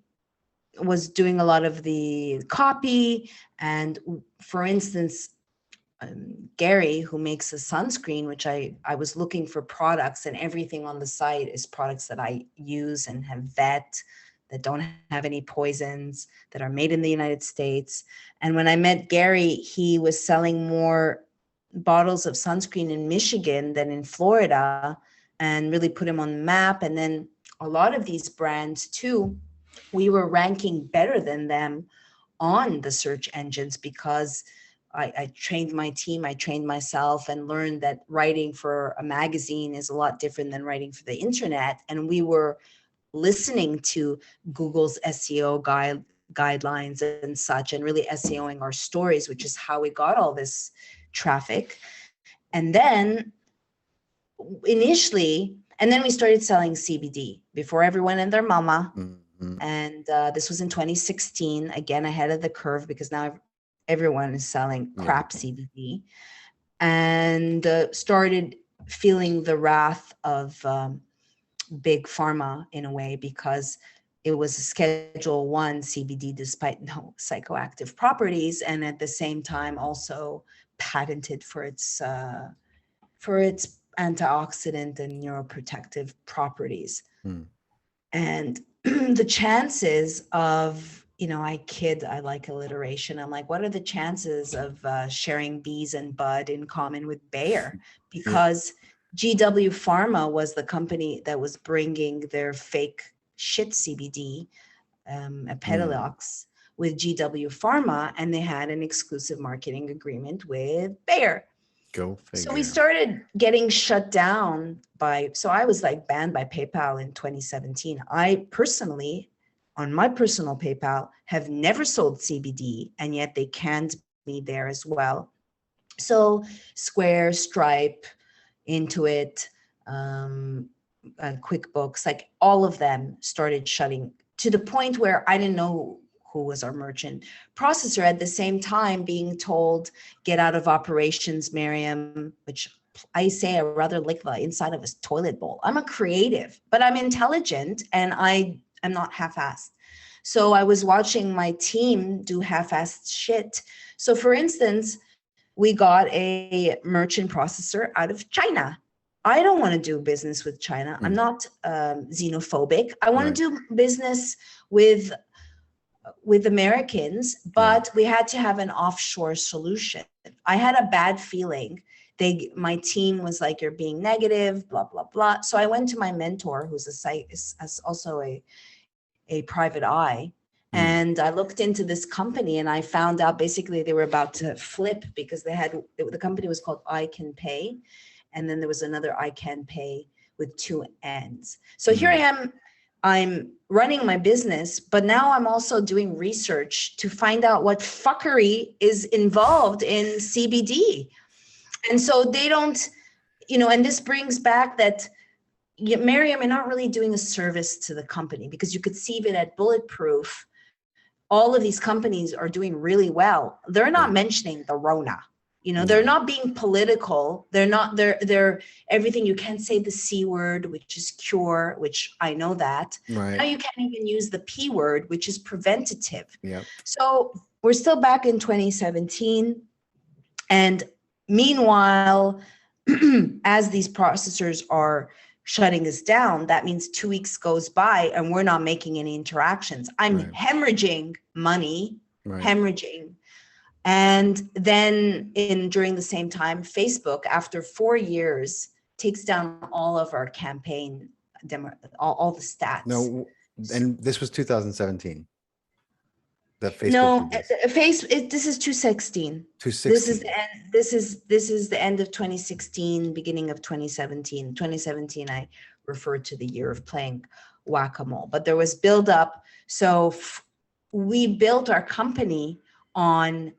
was doing a lot of the copy, and for instance, Gary, who makes a sunscreen, which I was looking for products, and everything on the site is products that I use and have vet, that don't have any poisons, that are made in the United States. And when I met Gary, he was selling more bottles of sunscreen in Michigan than in Florida, and really put him on the map. And then a lot of these brands too, we were ranking better than them on the search engines, because I trained my team, I trained myself, and learned that writing for a magazine is a lot different than writing for the internet. And we were listening to Google's SEO guidelines and such, and really SEOing our stories, which is how we got all this traffic. And then initially, and then we started selling CBD before everyone and their mama. Mhm. And this was in 2016, again, ahead of the curve, because now everyone is selling crap CBD, and started feeling the wrath of big pharma in a way, because it was a Schedule 1 CBD despite no psychoactive properties, and at the same time also patented for its antioxidant and neuroprotective properties. And the chances of, I like alliteration. I'm like, what are the chances of sharing bees and bud in common with Bayer? Because GW Pharma was the company that was bringing their fake shit CBD, Epidiolex, with GW Pharma, and they had an exclusive marketing agreement with Bayer. Go figure. So we started getting shut down so I was like banned by PayPal in 2017. I personally, on my personal PayPal, have never sold CBD, and yet they canned me there as well. So Square, Stripe, Intuit, QuickBooks, like all of them started shutting, to the point where I didn't know who was our merchant processor, at the same time being told, get out of operations, Maryam, which I say I rather lick the inside of a toilet bowl. I'm a creative, but I'm intelligent, and I am not half-assed. So I was watching my team do half-assed shit. So for instance, we got a merchant processor out of China. I don't want to do business with China. I'm not xenophobic. I want to do business with Americans, but we had to have an offshore solution. I had a bad feeling. My team was like, you're being negative, blah, blah, blah. So I went to my mentor, who's also a private eye. And I looked into this company, and I found out basically they were about to flip, because the company was called I Can Pay. And then there was another I Can Pay with 2 N's. So here I am. I'm running my business, but now I'm also doing research to find out what fuckery is involved in CBD. And so they don't, and this brings back that, Maryam, you're not really doing a service to the company, because you could see that at Bulletproof, all of these companies are doing really well. They're not mentioning the Rona. They're not being political. They're everything. You can't say the C word, which is cure, which I know that. Right. Now you can't even use the P word, which is preventative. Yep. So we're still back in 2017. And meanwhile, as these processors are shutting us down, that means 2 weeks goes by and we're not making any interactions. I'm hemorrhaging money, hemorrhaging. And then during the same time, Facebook, after 4 years, takes down all of our campaign, all the stats. No, and this was 2017. That Facebook did this. This is 2016. 2016. This is the end. This is the end of 2016, beginning of 2017. 2017, I referred to the year of playing whack-a-mole, but there was build up. So we built our company on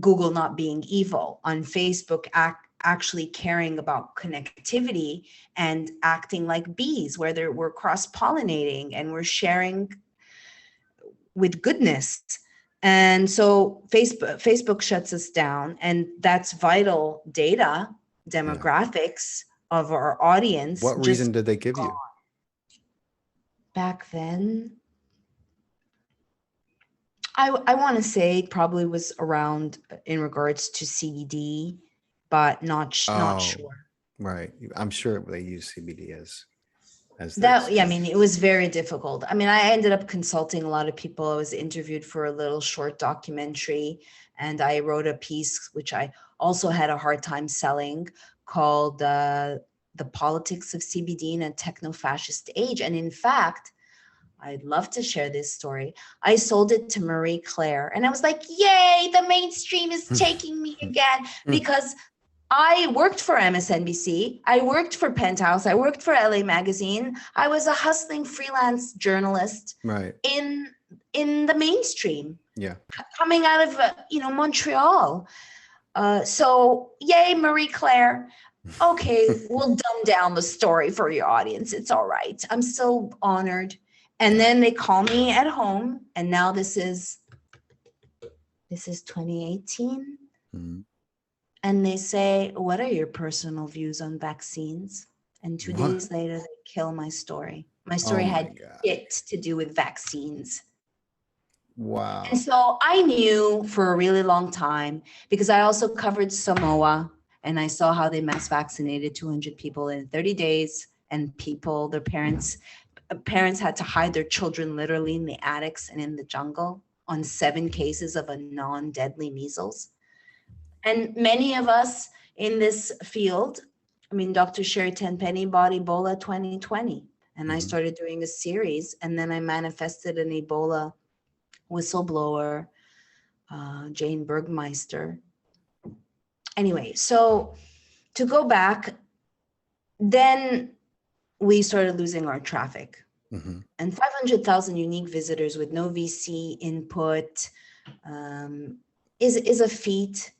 Google not being evil, on Facebook actually caring about connectivity and acting like bees, where we're cross-pollinating and we're sharing with goodness. And so Facebook shuts us down, and that's vital data, demographics of our audience. What reason did they give you? Back then, I want to say probably was around in regards to CBD, but not sure. Right. I'm sure they use CBD as that. Yeah, I mean, it was very difficult. I mean, I ended up consulting a lot of people. I was interviewed for a little short documentary, and I wrote a piece, which I also had a hard time selling, called The Politics of CBD in a Techno-Fascist Age. And in fact, I'd love to share this story. I sold it to Marie Claire, and I was like, yay, the mainstream is taking me again, because I worked for MSNBC. I worked for Penthouse. I worked for LA Magazine. I was a hustling freelance journalist in the mainstream. Yeah. Coming out of, Montreal. So yay, Marie Claire. Okay, we'll dumb down the story for your audience. It's all right. I'm still honored. And then they call me at home, and now this is 2018. Mhm. And they say, what are your personal views on vaccines? And 2 What? days later, they kill my story. My Oh story my had gosh. shit to do with vaccines. And Wow. so I knew for a really long time, because I also covered Samoa, and I saw how they mass vaccinated 200 people in 30 days, and their parents had to hide their children literally in the attics and in the jungle on 7 cases of a non-deadly measles. And many of us in this field, I mean, Dr. Sherry Tenpenny bought Ebola 2020, and I Mhm. started doing a series, and then I manifested an Ebola whistleblower, Jane Bergmeister. Anyway, so to go back, then we started losing our traffic. Mhm. And 500,000 unique visitors with no VC input is a feat.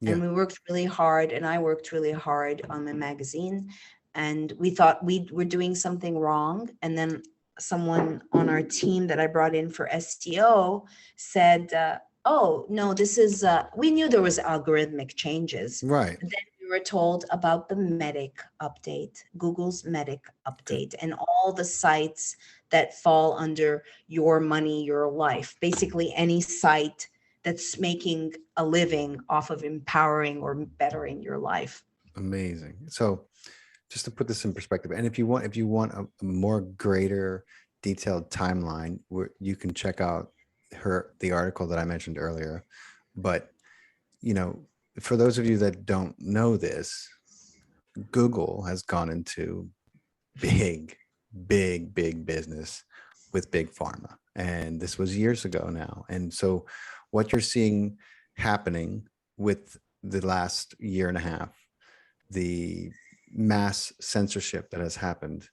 Yeah. And we worked really hard, and I worked really hard on my magazine. And we thought we were doing something wrong. And then someone on our team that I brought in for SEO said, oh, no, this is, we knew there was algorithmic changes. Right. Then we were told about the Medic update, Google's Medic update, and all the sites that fall under your money, your life, basically any site that's making a living off of empowering or bettering your life. Amazing. So just to put this in perspective, and if you want a more greater detailed timeline, where you can check out the article that I mentioned earlier. But for those of you that don't know this, Google has gone into big, big business with big pharma. And this was years ago now. And so what you're seeing happening with the last year and a half, the mass censorship that has happened,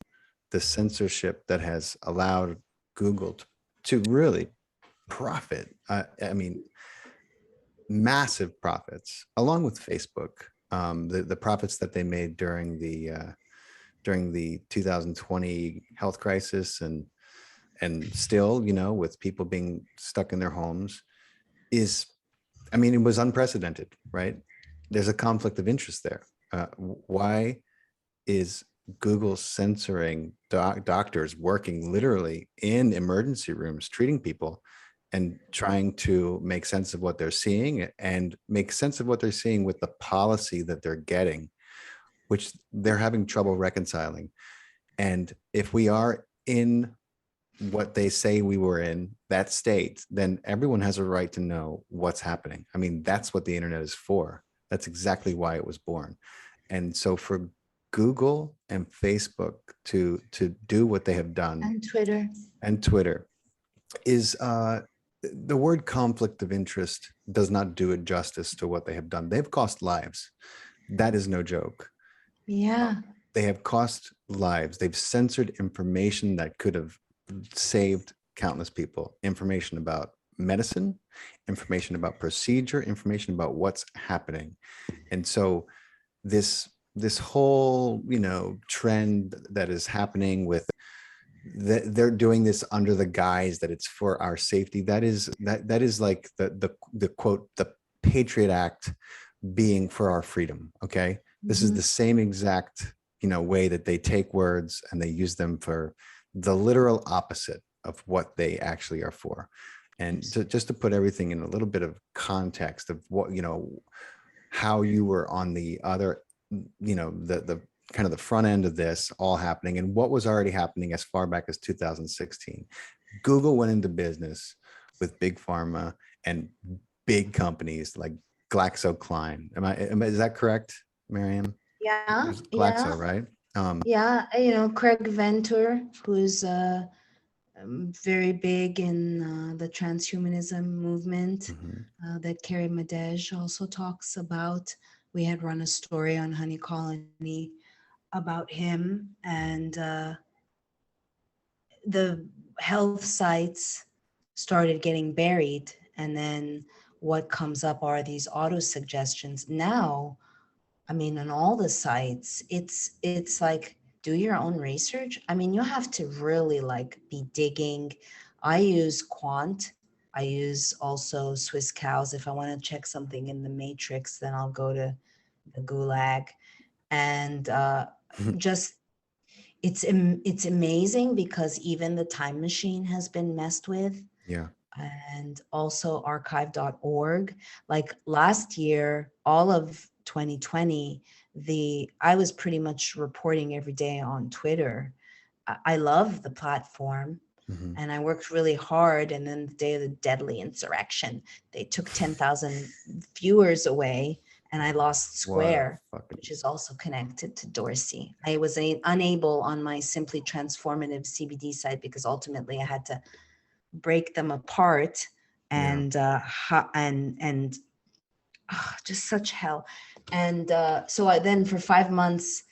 the censorship that has allowed Google to really profit. I mean, massive profits, along with Facebook. The profits that they made during the 2020 health crisis, and still, with people being stuck in their homes, is, I mean, it was unprecedented, right? There's a conflict of interest there. Why is Google censoring doctors working literally in emergency rooms, treating people, and trying to make sense of what they're seeing, and make sense of what they're seeing with the policy that they're getting, which they're having trouble reconciling? And if we are in what they say we were in, that state, then everyone has a right to know what's happening. I mean, that's what the internet is for. That's exactly why it was born. And so for Google and Facebook to do what they have done, and Twitter is, the word conflict of interest does not do it justice to what they have done. They've cost lives. That is no joke. Yeah. They have cost lives. They've censored information that could have saved countless people. Information about medicine, information about procedure, information about what's happening. And so this whole trend that is happening with they're doing this under the guise that it's for our safety. That is like the quote, the Patriot Act being for our freedom. Okay. This is the same exact way that they take words and they use them for the literal opposite of what they actually are for. And just to put everything in a little bit of context of what, how you were on the other, the kind of the front end of this all happening, and what was already happening as far back as 2016. Google went into business with big pharma and big companies like GlaxoSmithKline. Is that correct, Maryam? Yeah. Glaxo, right? Yeah. Craig Venter, who's very big in the transhumanism movement, that Carrie Madej also talks about. We had run a story on Honey Colony about him, and the health sites started getting buried, and then what comes up are these auto suggestions. Now, I mean, on all the sites, it's like, do your own research. I mean, you have to really like be digging. I use Quant. I use also Swiss cows. If I want to check something in the matrix, then I'll go to the gulag. And just it's amazing because even the time machine has been messed with. Yeah. And also archive.org. Like last year, all of 2020, I was pretty much reporting every day on Twitter. I love the platform Mhm. and I worked really hard. And then the day of the deadly insurrection, they took 10,000 viewers away and I lost Square, which is also connected to Dorsey. I was unable on my Simply Transformative CBD site because ultimately I had to break them apart and just such hell. And so then for 5 months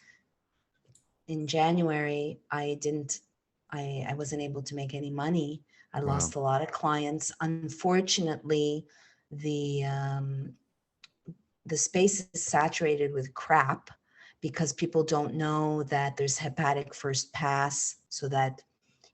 in January, I wasn't able to make any money. I lost a lot of clients. Unfortunately, the space is saturated with crap because people don't know that there's hepatic first pass, so that,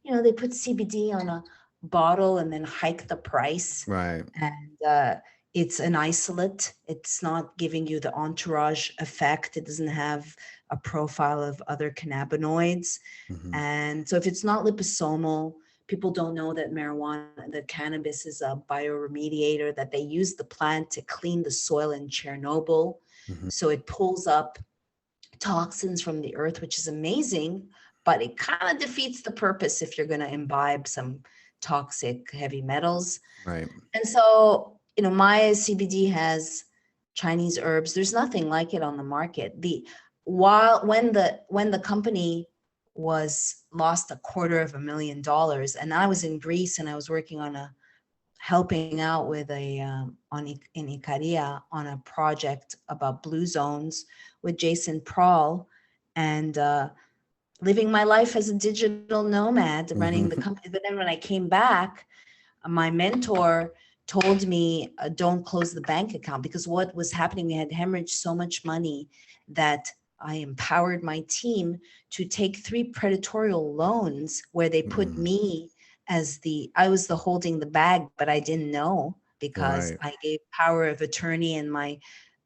you know, they put CBD on a bottle and then hike the price. Right. And it's an isolate. It's not giving you the entourage effect. It doesn't have a profile of other cannabinoids. Mhm. And so if it's not liposomal, people don't know that marijuana, that cannabis is a bioremediator, that they use the plant to clean the soil in Chernobyl. Mhm. So it pulls up toxins from the earth, which is amazing, but it kind of defeats the purpose if you're going to imbibe some toxic heavy metals. Right. And so, you know, my CBD has Chinese herbs. There's nothing like it on the market. When the company was lost $250,000, and I was in Greece and I was working on helping out with in Icaria on a project about blue zones with Jason Prawl, and living my life as a digital nomad running the company. But then when I came back, my mentor told me, don't close the bank account, because what was happening, we had hemorrhaged so much money that I empowered my team to take 3 predatorial loans where they put me as I was the holding the bag, but I didn't know because I gave power of attorney and my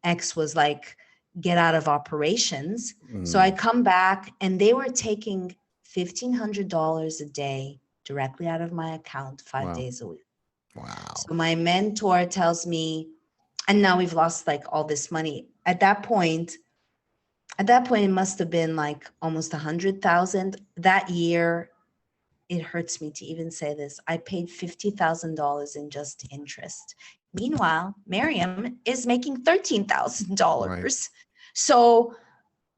ex was like, get out of operations. So I come back and they were taking $1,500 a day directly out of my account 5 days a week. Wow. So my mentor tells me, and now we've lost like all this money. At that point, it must have been like almost 100,000 that year. It hurts me to even say this. I paid $50,000 in just interest. Meanwhile, Maryam is making $13,000. So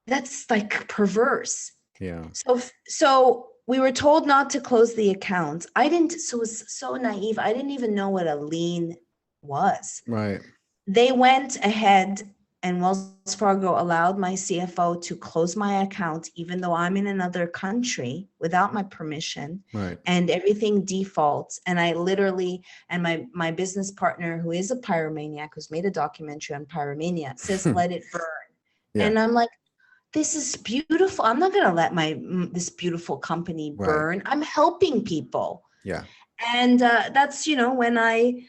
that's like perverse. Yeah. So we were told not to close the account. So it was so naive. I didn't even know what a lien was. Right. They went ahead and Wells Fargo allowed my CFO to close my account, even though I'm in another country without my permission. Right. And everything defaults. And I literally, and my business partner, who is a pyromaniac, who's made a documentary on pyromania, says, let it burn. Yeah. And I'm like, this is beautiful. I'm not going to let this beautiful company burn. Right. I'm helping people. Yeah. And that's, you know, when I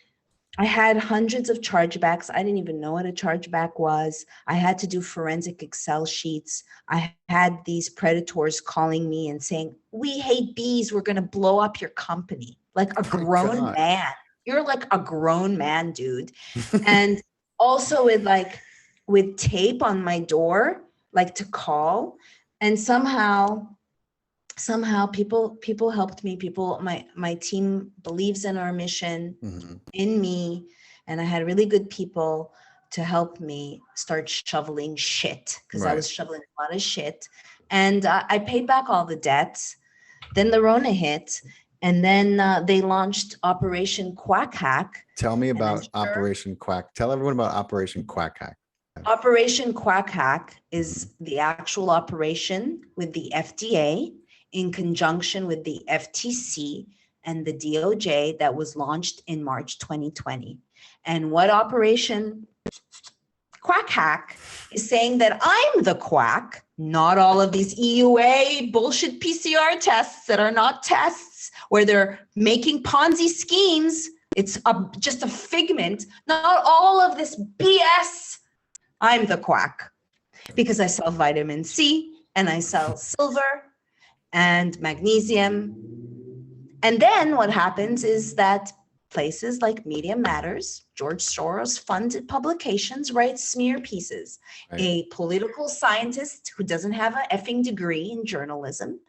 had hundreds of chargebacks. I didn't even know what a chargeback was. I had to do forensic Excel sheets. I had these predators calling me and saying, we hate bees. We're going to blow up your company. Like a grown man. You're like a grown man, dude. And also with tape on my door, like to call. And somehow people helped me. My team believes in our mission, in me, and I had really good people to help me start shoveling shit, because I was shoveling a lot of shit. And I paid back all the debts. Then the Rona hit, and then they launched Operation Quackhack. Tell me about Operation Quack. Tell everyone about Operation Quackhack. Operation Quackhack is the actual operation with the FDA in conjunction with the FTC and the DOJ that was launched in March 2020. And what Operation Quackhack is saying that I'm the quack, not all of these EUA bullshit PCR tests that are not tests, where they're making Ponzi schemes. It's just a figment, not all of this BS. I'm the quack because I sell vitamin C and I sell silver and magnesium. And then what happens is that places like Media Matters, George Soros funded publications, write smear pieces. Right. A political scientist who doesn't have an effing degree in journalism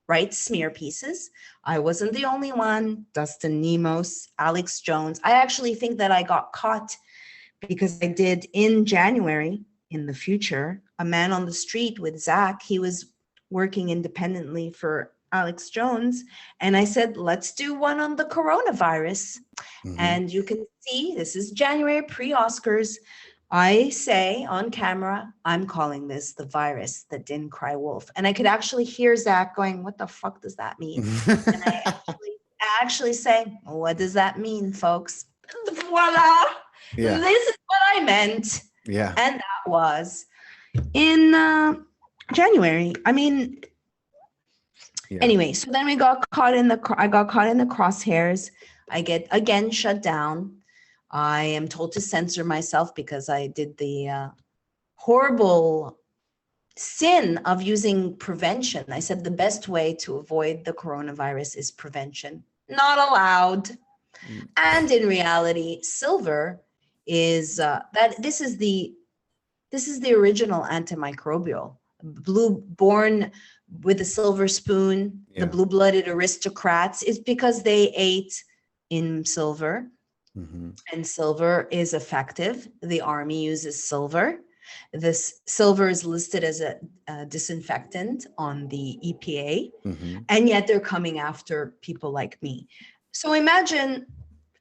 writes smear pieces. I wasn't the only one. Dustin Nemos, Alex Jones. I actually think that I got caught because I did in January, in the future, a man on the street with Zach. He was working independently for Alex Jones. And I said, let's do one on the coronavirus. And you can see, this is January pre-Oscars. I say on camera, I'm calling this the virus that didn't cry wolf. And I could actually hear Zach going, what the fuck does that mean? And I actually say, what does that mean, folks? Voila. Yeah. This is what I meant. Yeah. And that was in January. I mean, Yeah. anyway, so then I got caught in the crosshairs. I get again shut down. I am told to censor myself because I did the horrible sin of using prevention. I said the best way to avoid the coronavirus is prevention. Not allowed. And in reality, silver is this is the original antimicrobial. Born with a silver spoon, the blue-blooded aristocrats, is because they ate in silver. And silver is effective. The army uses silver. This silver is listed as a disinfectant on the EPA, and yet they're coming after people like me. So imagine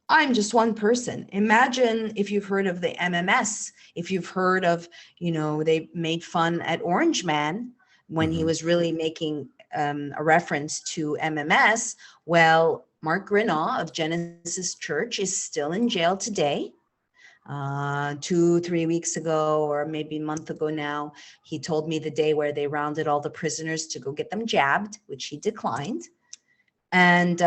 I'm just one person. Imagine if you've heard of the MMS, if you've heard of, they made fun at Orange Man when he was really making a reference to MMS. Well, Mark Grenaugh of Genesis Church is still in jail today. 2-3 weeks ago, or maybe a month ago now, he told me the day where they rounded all the prisoners to go get them jabbed, which he declined. And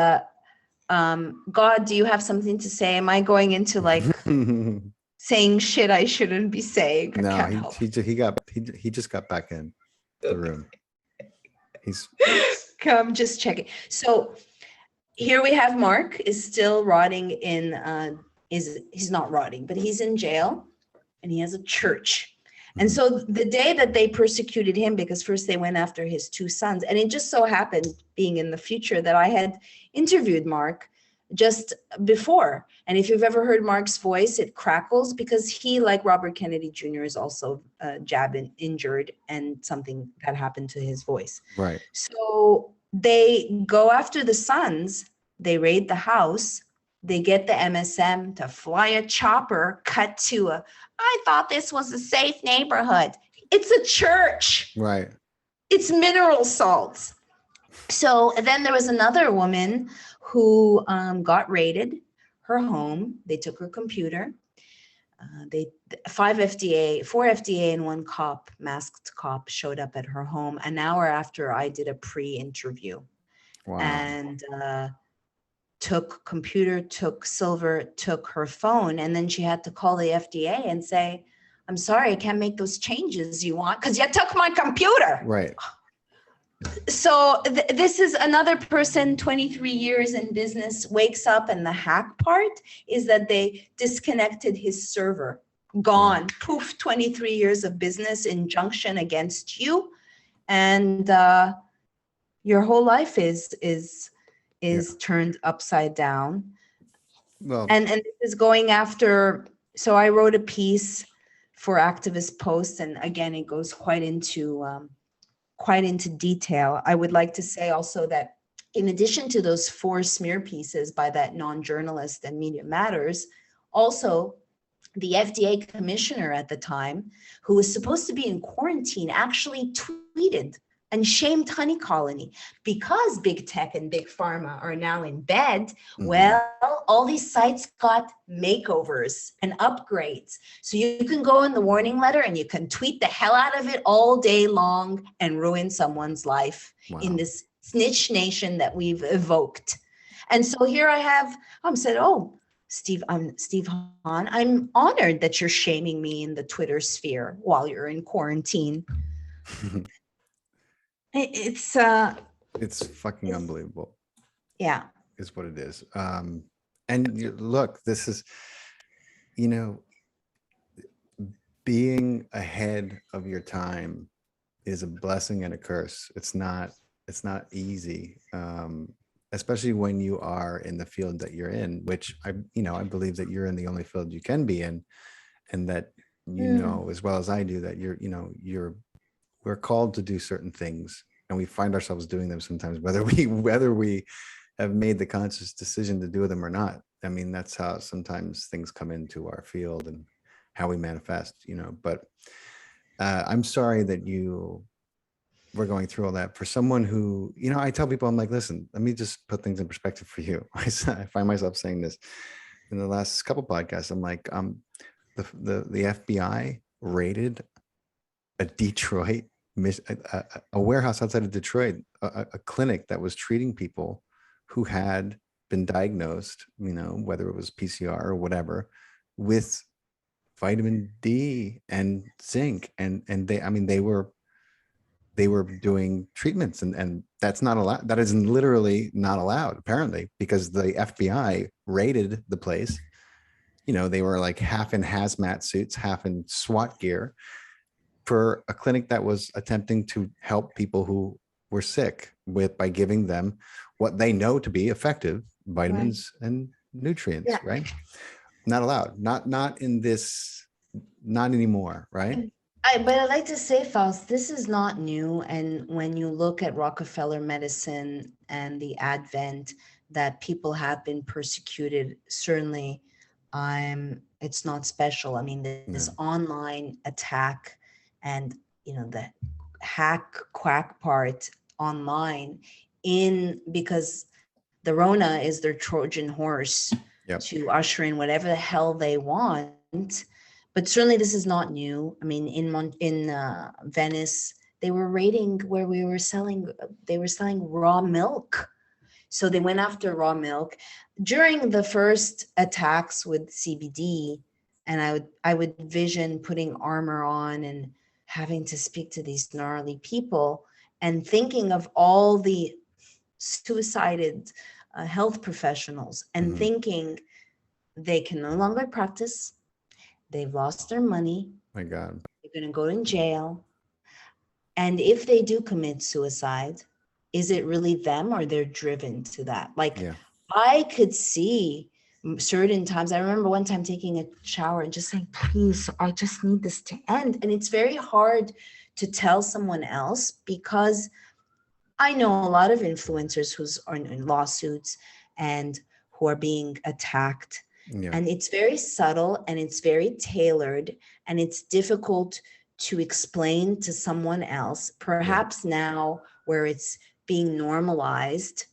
God, do you have something to say? Am I going into like saying shit I shouldn't be saying? No, he just got back in the room. Come, just checking. So here we have Mark is still rotting in he's not rotting, but he's in jail and he has a church. And so the day that they persecuted him, because first they went after his 2 sons, and it just so happened, being in the future, that I had interviewed Mark just before. And if you've ever heard Mark's voice, it crackles because he, like Robert Kennedy Jr., is also injured and something that happened to his voice. Right. So they go after the sons, they raid the house, they get the MSM to fly a chopper, cut to I thought this was a safe neighborhood. It's a church. Right. It's mineral salts. So then there was another woman who got raided, her home. They took her computer. 4 FDA and 1 masked cop showed up at her home an hour after I did a pre-interview. Wow. And took computer, took silver, took her phone, and then she had to call the FDA and say, I'm sorry, I can't make those changes you want because you took my computer. Right. So this is another person, 23 years in business, wakes up, and the hack part is that they disconnected his server. Gone. Poof, 23 years of business, injunction against you. And your whole life is turned upside down. Well, and this is going after. So I wrote a piece for Activist Post, and again, it goes quite into detail. I would like to say also that in addition to those 4 smear pieces by that non-journalist and Media Matters, also the FDA commissioner at the time, who was supposed to be in quarantine, actually tweeted and shamed honey colony. Because big tech and big pharma are now in bed, well, all these sites got makeovers and upgrades. So you can go in the warning letter and you can tweet the hell out of it all day long and ruin someone's life in this snitch nation that we've evoked. And so here I have, said, oh, Steve, I'm Steve Hahn. I'm honored that you're shaming me in the Twitter sphere while you're in quarantine. It's fucking unbelievable. Yeah. Is what it is. And look, this is, being ahead of your time is a blessing and a curse. It's not easy. Especially when you are in the field that you're in, which I believe that you're in the only field you can be in, and that as well as I do that we're called to do certain things, and we find ourselves doing them sometimes, whether we have made the conscious decision to do them or not. I mean, that's how sometimes things come into our field and how we manifest, but I'm sorry that we're going through all that. For someone who, I tell people, I'm like, listen, let me just put things in perspective for you. I find myself saying this in the last couple podcasts. I'm like, the FBI raided a Detroit, a warehouse outside of Detroit, a clinic that was treating people who had been diagnosed, whether it was PCR or whatever, with vitamin D and zinc, and they were doing treatments, and that's not allowed. That is literally not allowed, apparently, because the FBI raided the place. They were like half in hazmat suits, half in SWAT gear, for a clinic that was attempting to help people who were sick by giving them what they know to be effective vitamins and nutrients, right? Not allowed, not in this, not anymore, right? But I'd like to say, Faust, this is not new. And when you look at Rockefeller medicine and the advent that people have been persecuted, certainly it's not special. I mean, this online attack and, the quack part online because the Rona is their Trojan horse to usher in whatever the hell they want. But certainly this is not new. I mean, in Venice, they were raiding where they were selling raw milk. So they went after raw milk. During the first attacks with CBD, and I would vision putting armor on and having to speak to these gnarly people and thinking of all the suicided health professionals and thinking they can no longer practice. They've lost their money. My God. They're going to go in jail. And if they do commit suicide, is it really them or they're driven to that? I could see certain times. I remember one time taking a shower and just saying, please, I just need this to end. And it's very hard to tell someone else, because I know a lot of influencers who are in lawsuits and who are being attacked. Yeah. And it's very subtle and it's very tailored, and it's difficult to explain to someone else, perhaps now where it's being normalized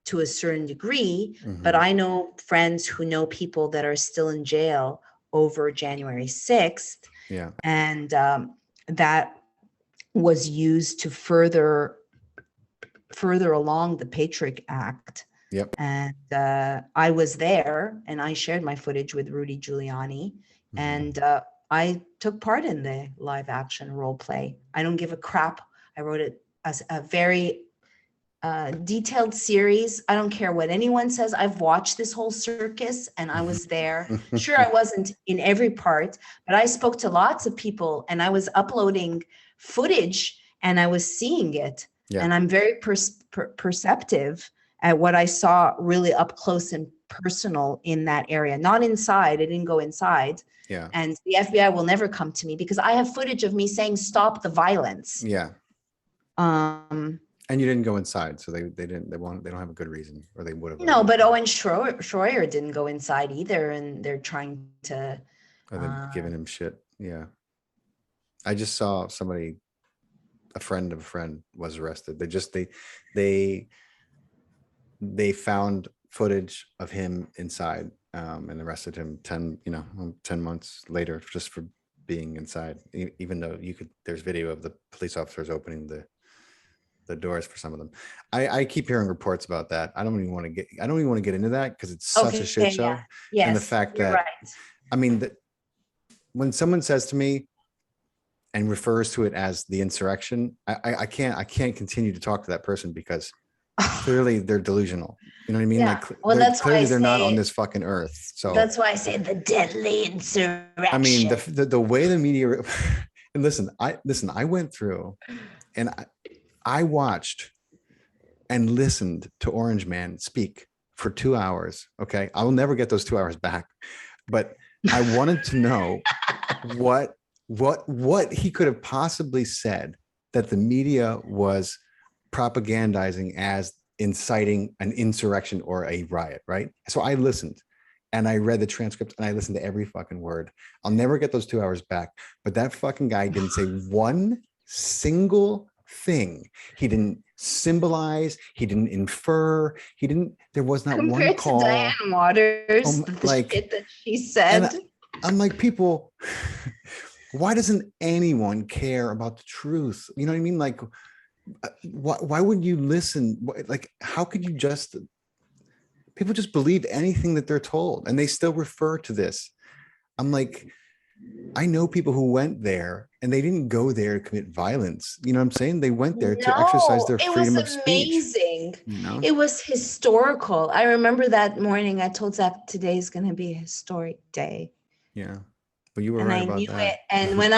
to a certain degree. But I know friends who know people that are still in jail over January 6th. Yeah. And that was used to further along the Patriot Act. Yep. And I was there and I shared my footage with Rudy Giuliani, and I took part in the live action role play. I don't give a crap. I wrote it as a very detailed series. I don't care what anyone says. I've watched this whole circus and I was there. Sure, I wasn't in every part, but I spoke to lots of people and I was uploading footage and I was seeing it. Yeah. And I'm very perceptive at what I saw really up close and personal in that area, not inside. I didn't go inside. Yeah. And the FBI will never come to me because I have footage of me saying, stop the violence. Yeah. And you didn't go inside. So they don't have a good reason, or they would have. No, but Owen Schroyer didn't go inside either. And they're trying to. They're giving him shit. Yeah. I just saw somebody a friend of a friend was arrested. They found footage of him inside, and arrested him 10 months later just for being inside, even though there's video of the police officers opening the doors for some of them. I keep hearing reports about that. I don't even want to get into that because it's such a shit show. Yeah. Yes, and the fact you're that, right. I mean, when someone says to me and refers to it as the insurrection, I can't continue to talk to that person because clearly they're delusional. You know what I mean? Yeah. Like, Well, that's clearly why they're not on this fucking earth. So that's why I say the deadly insurrection. I mean, the way the media and listen, I went through and I watched and listened to Orange Man speak for 2 hours. Okay. I will never get those 2 hours back, but I wanted to know what he could have possibly said that the media was propagandizing as inciting an insurrection or a riot, right? So I listened and I read the transcript and I listened to every fucking word. I'll never get those 2 hours back, but that fucking guy didn't say one single thing. He didn't symbolize, he didn't infer, there was not compared one call to Diane Waters, shit that she said. I'm like, people, why doesn't anyone care about the truth? You know what I mean? Like, why would you listen? Like, how could you people just believe anything that they're told and they still refer to this. I'm like, I know people who went there and they didn't go there to commit violence. You know what I'm saying? They went there to exercise their freedom of speech. It was amazing. You know? It was historical. I remember that morning I told Zach today's going to be a historic day. Yeah. But you were right about that. And when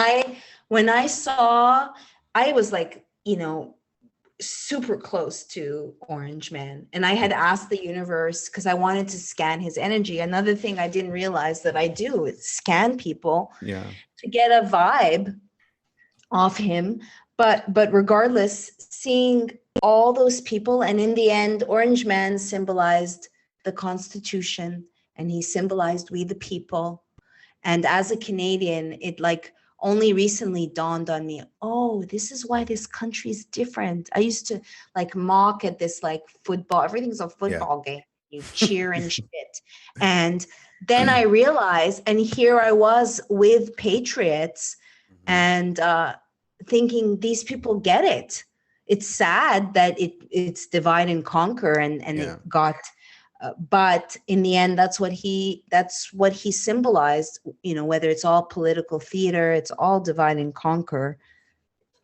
I saw, I was like, super close to Orange Man. And I had asked the universe because I wanted to scan his energy. Another thing I didn't realize that I do is scan people to get a vibe off him. But regardless, seeing all those people, and in the end, Orange Man symbolized the Constitution and he symbolized we the people. And as a Canadian, it only recently dawned on me, oh, this is why this country is different. I used to mock at this football. Everything's a football game. You cheer and shit. And then I realized, and here I was with patriots and thinking these people get it. It's sad that it's divide and conquer and it got, but in the end, that's what he symbolized, whether it's all political theater, it's all divide and conquer.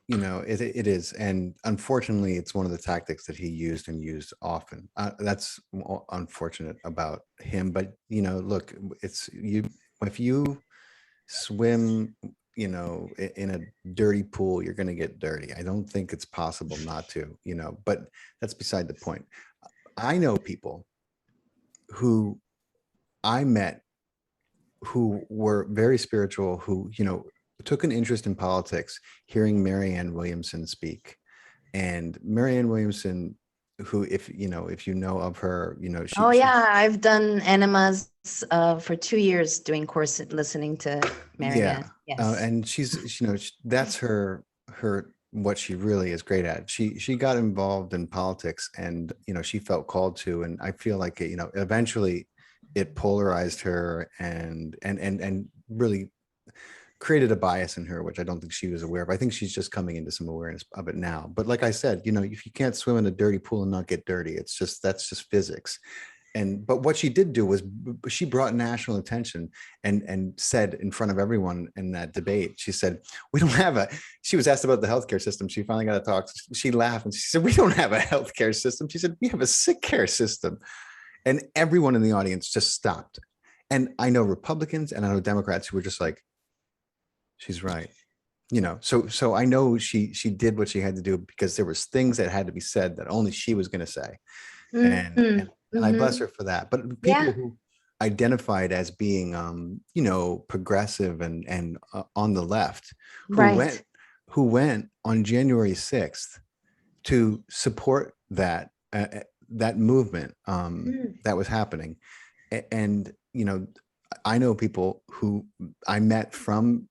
It is. And unfortunately, it's one of the tactics that he used often. That's unfortunate about him. But, look, if you swim, in a dirty pool, you're going to get dirty. I don't think it's possible not to, but that's beside the point. I know people who I met who were very spiritual, who, took an interest in politics, hearing Marianne Williamson speak. And Marianne Williamson, who, if you know of her, I've done enemas for 2 years doing course listening to Marianne. Yes. And she's, that's her what she really is great at. She got involved in politics and, she felt called to, and I feel like, eventually it polarized her and really created a bias in her, which I don't think she was aware of. I think she's just coming into some awareness of it now. But like I said, if you can't swim in a dirty pool and not get dirty, that's just physics. But what she did do was she brought national attention and said in front of everyone in that debate, she said, she was asked about the healthcare system. She finally got to talk. She laughed and she said, we don't have a healthcare system. She said, we have a sick care system. And everyone in the audience just stopped. And I know Republicans and I know Democrats who were just like, she's right. So I know she did what she had to do because there was things that had to be said that only she was going to say. And I bless her for that. But people who identified as being, progressive and on the left, who went on January 6th to support that movement that was happening. And, I know people who I met from,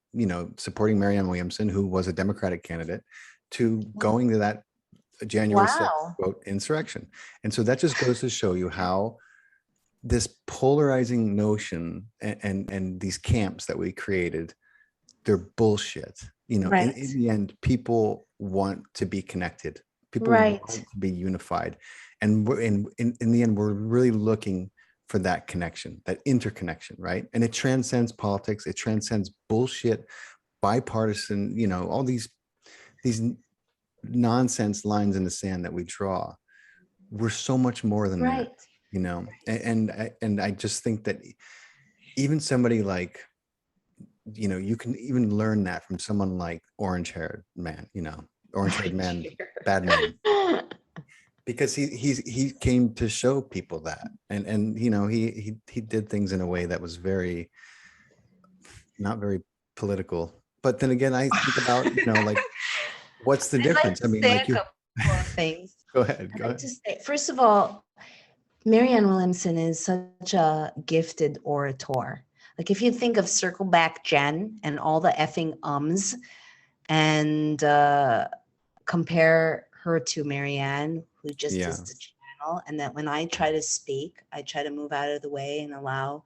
supporting Marianne Williamson, who was a Democratic candidate, to going to that January 6th Wow. quote insurrection. And so that just goes to show you how this polarizing notion and these camps that we created, they're bullshit. You know, Right. in the end, people want to be connected. People Right. want to be unified. And we're in the end, we're really looking for that connection, that interconnection, right? And it transcends politics. It transcends bullshit, bipartisan, you know, all these nonsense lines in the sand that we draw. We're so much more than Right. that, you know. And I just think that even somebody like, you know, you can even learn that from someone like orange-haired man, you know, orange-haired man, bad man, because he came to show people that, and you know, he did things in a way that was very not very political. But then again, I think about, you know, like, what's the I'd like difference? to I mean, say like, a you couple of things. go ahead, I'd go like ahead. to say, first of all, Marianne Williamson is such a gifted orator. Like, if you think of Circle Back Jen and all the effing ums, and compare her to Marianne, who just Yeah. is the channel, and that when I try to speak, I try to move out of the way and allow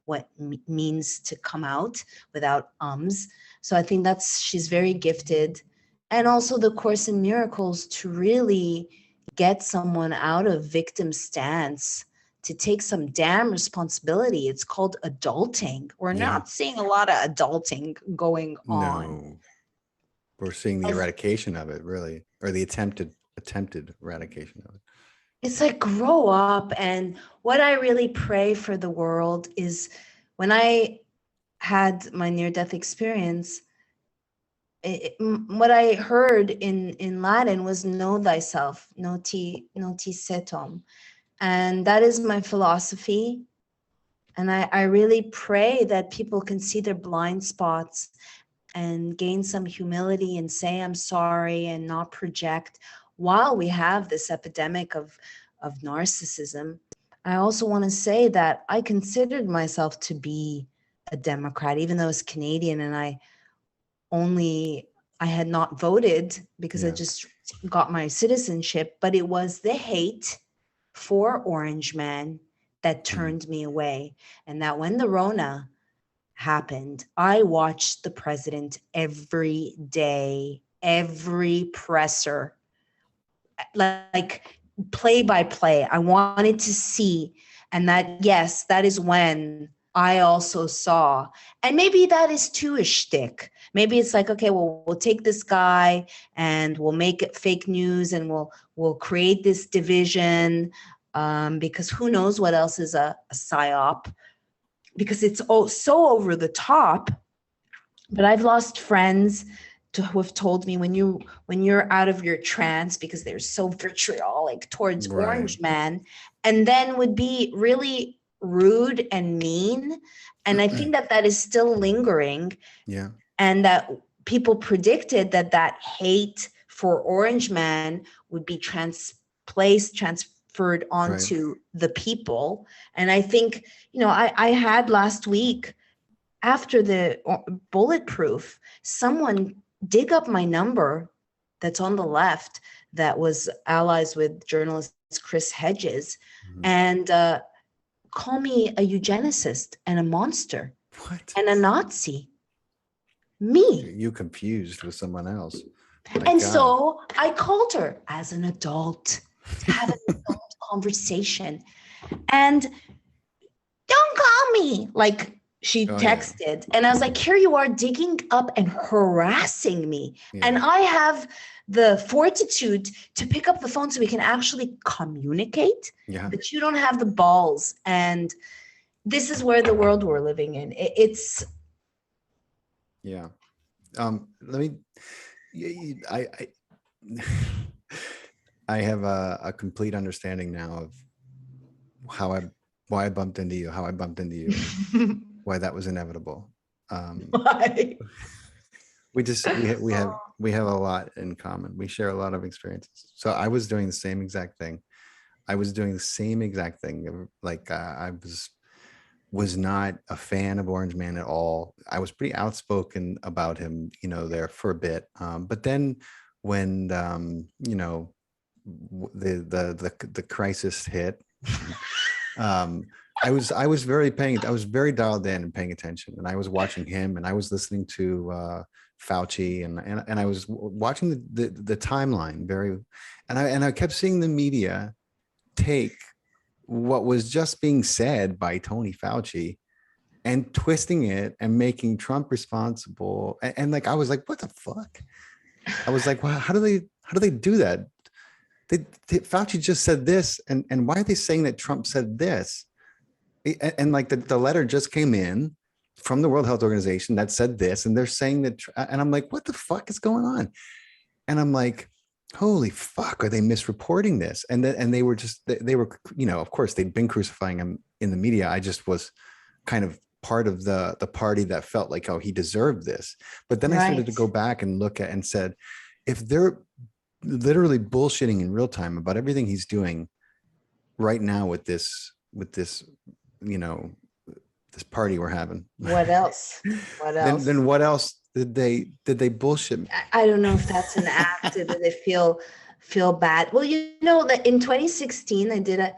what means to come out without ums. So I think she's very gifted. And also the Course in Miracles, to really get someone out of victim stance, to take some damn responsibility. It's called adulting. We're Yeah. not seeing a lot of adulting going on. No, we're seeing the eradication of it, really, or the attempted eradication of it. It's like, grow up. And what I really pray for the world is, when I had my near-death experience, what I heard in Latin was know thyself, noti setum. And that is my philosophy. And I really pray that people can see their blind spots and gain some humility and say, I'm sorry, and not project. While we have this epidemic of narcissism, I also want to say that I considered myself to be a Democrat, even though I was Canadian, and I had not voted because I just got my citizenship, but it was the hate for Orange Man that turned me away. And that when the Rona happened, I watched the president every day, every presser, like play by play. I wanted to see. And that, yes, that is when I also saw, and maybe that is too a shtick. Maybe it's like, okay, well, we'll take this guy and we'll make it fake news, and we'll create this division, because who knows what else is a psyop, because it's so over the top. But I've lost friends who have told me, when you're out of your trance, because they're so vitriolic towards Orange Man, and then would be really rude and mean. And I think that is still lingering. Yeah. And that people predicted that hate for Orange Man would be transferred onto the people. And I think, I had last week, after the Bulletproof, someone dig up my number that's on the left that was allies with journalist Chris Hedges, and call me a eugenicist and a monster. What? And a Nazi. Me. You confused with someone else. And so I called her as an adult to have an adult conversation. And don't call me, like she texted. And I was like, here you are digging up and harassing me. Yeah. And I have the fortitude to pick up the phone so we can actually communicate. Yeah. But you don't have the balls. And this is where the world we're living in. It's. Yeah. Let me, I have a complete understanding now of why I bumped into you, why that was inevitable. Why? We have a lot in common. We share a lot of experiences. So I was doing the same exact thing. Like I was not a fan of Orange Man at all. I was pretty outspoken about him, there for a bit. But then when the crisis hit. I was very dialed in and paying attention, and I was watching him, and I was listening to Fauci, and I was watching the timeline and I kept seeing the media take what was just being said by Tony Fauci and twisting it and making Trump responsible. And like, I was like, what the fuck? I was like, wow, how do they do that? Fauci just said this, and why are they saying that Trump said this? And like the letter just came in from the World Health Organization that said this, and they're saying that, and I'm like, what the fuck is going on? And I'm like, holy fuck, are they misreporting this? And they were of course they'd been crucifying him in the media. I just was kind of part of the party that felt like, oh, he deserved this. But then I started to go back and look at and said, if they're literally bullshitting in real time about everything he's doing right now with this this party we're having, what else? Then what else did they bullshit? I don't know if that's an act. Did they feel bad? Well, that in 2016 I did an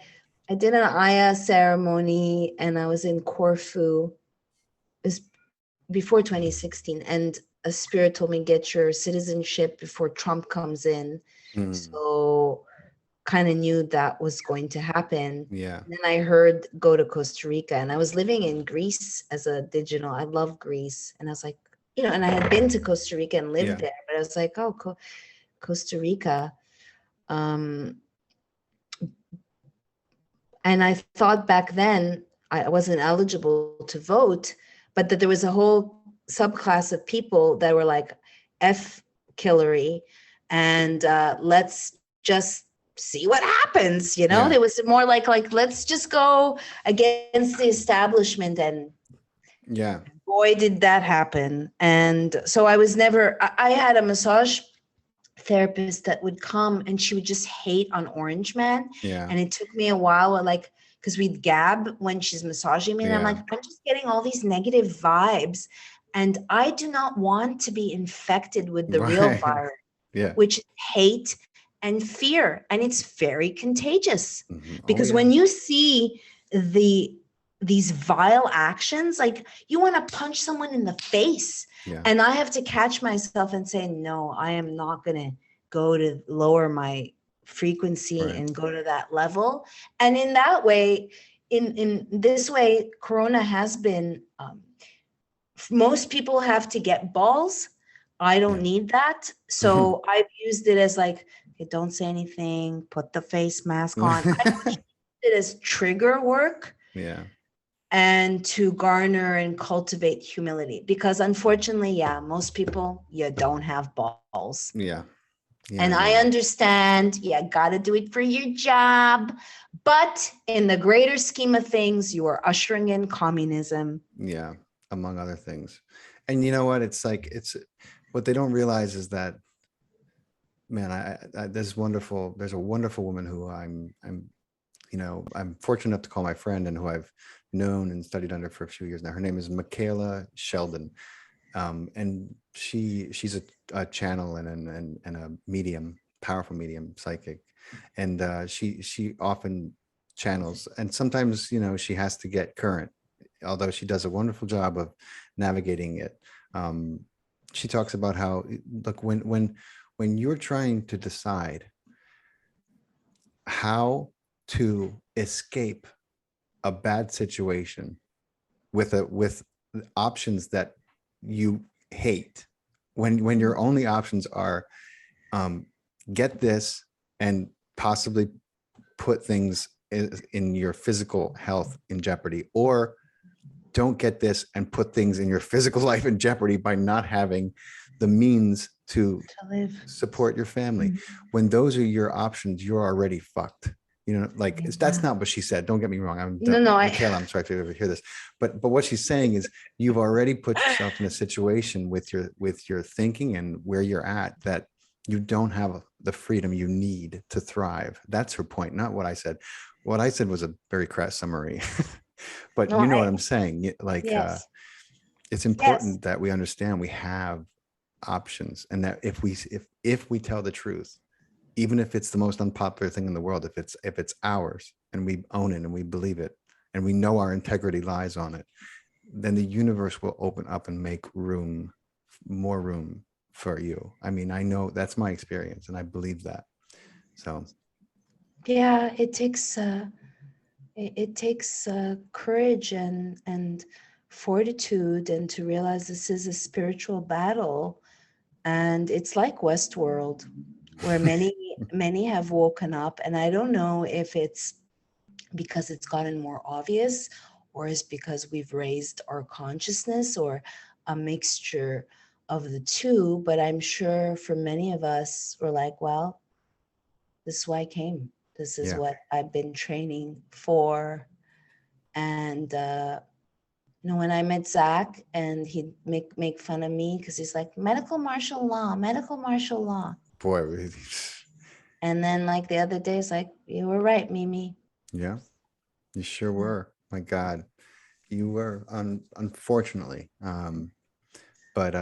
Aya ceremony, and I was in Corfu. It was before 2016, and a spirit told me, get your citizenship before Trump comes in. So kind of knew that was going to happen. Yeah. And then I heard go to Costa Rica, and I was living in Greece as a digital. I love Greece. And I was like, and I had been to Costa Rica and lived there, but I was like, oh, Costa Rica. And I thought back then I wasn't eligible to vote, but that there was a whole subclass of people that were like, F Hillary, and let's just see what happens. There was more like let's just go against the establishment, and boy, did that happen. And so I had a massage therapist that would come, and she would just hate on Orange Man. And it took me a while, because we'd gab when she's massaging me, and I'm like, I'm just getting all these negative vibes, and I do not want to be infected with the real virus, which is hate and fear, and it's very contagious. Because when you see these vile actions, like you want to punch someone in the face, and I have to catch myself and say, no, I am not going to go to lower my frequency and go to that level. And in that way, in this way, Corona has been, most people have to get balls. I don't need that. So I've used it as like, okay, don't say anything, put the face mask on. I used it as trigger work. And to garner and cultivate humility, because unfortunately, most people, you don't have balls. And I understand, got to do it for your job. But in the greater scheme of things, you are ushering in communism. Among other things. And you know what? It's what they don't realize is that, man, there's a wonderful woman who I'm fortunate enough to call my friend, and who I've known and studied under for a few years now. Her name is Michaela Sheldon. And she's a channel and a medium, powerful medium, psychic. And she often channels, and sometimes, she has to get current, although she does a wonderful job of navigating it. She talks about how, look, when you're trying to decide how to escape a bad situation with options that you hate, when your only options are get this and possibly put things in your physical health in jeopardy, or don't get this and put things in your physical life in jeopardy by not having the means to live, support your family. When those are your options, you're already fucked. That's not what she said. Don't get me wrong. Michaela, I'm sorry if you ever hear this, but what she's saying is you've already put yourself in a situation with your thinking and where you're at, that you don't have the freedom you need to thrive. That's her point, not what I said. What I said was a very crass summary, but what I'm saying. It's important that we understand we have options, and that if we tell the truth, even if it's the most unpopular thing in the world, if it's ours and we own it and we believe it and we know our integrity lies on it, then the universe will open up and make more room for you. I mean, I know that's my experience and I believe that. So yeah, it takes courage and fortitude, and to realize this is a spiritual battle. And it's like Westworld, where many have woken up. And I don't know if it's because it's gotten more obvious, or is because we've raised our consciousness, or a mixture of the two. But I'm sure for many of us, we're like, well, this is why I came. This is yeah. what I've been training for. And when I met Zach, and he'd make fun of me because he's like, medical martial law. Boy. And then like the other day, it's like, you were right, Mimi. Yeah, you sure were. My God, you were, unfortunately. But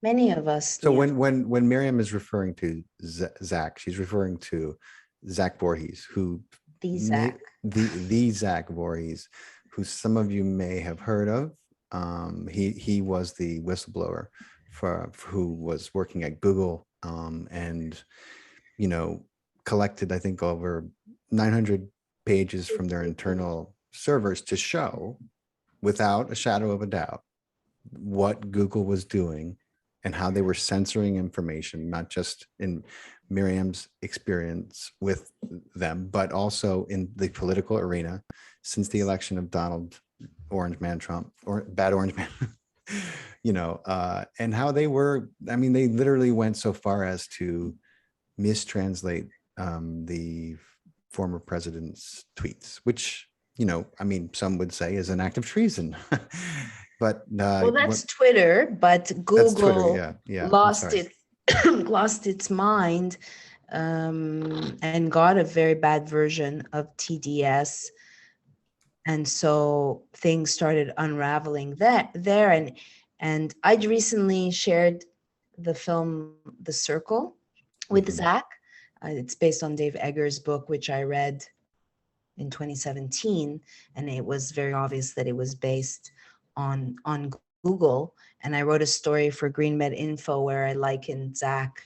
Many of us. so when Maryam is referring to Zach, she's referring to Zach Vorhies, who The Zach. the Zach Vorhies, who some of you may have heard of. He was the whistleblower who was working at Google, and collected, I think, over 900 pages from their internal servers to show, without a shadow of a doubt, what Google was doing and how they were censoring information, not just in Miriam's experience with them, but also in the political arena since the election of Donald Orange Man Trump, or Bad Orange Man, and how they were, I mean, they literally went so far as to mistranslate the former president's tweets, which, I mean, some would say is an act of treason. But well, that's Twitter, but Google lost its mind, and got a very bad version of TDS. And so things started unraveling there. And I recently shared the film The Circle with Zach. It's based on Dave Eggers' book, which I read in 2017. And it was very obvious that it was based on Google. And I wrote a story for GreenMed Info where I likened Zach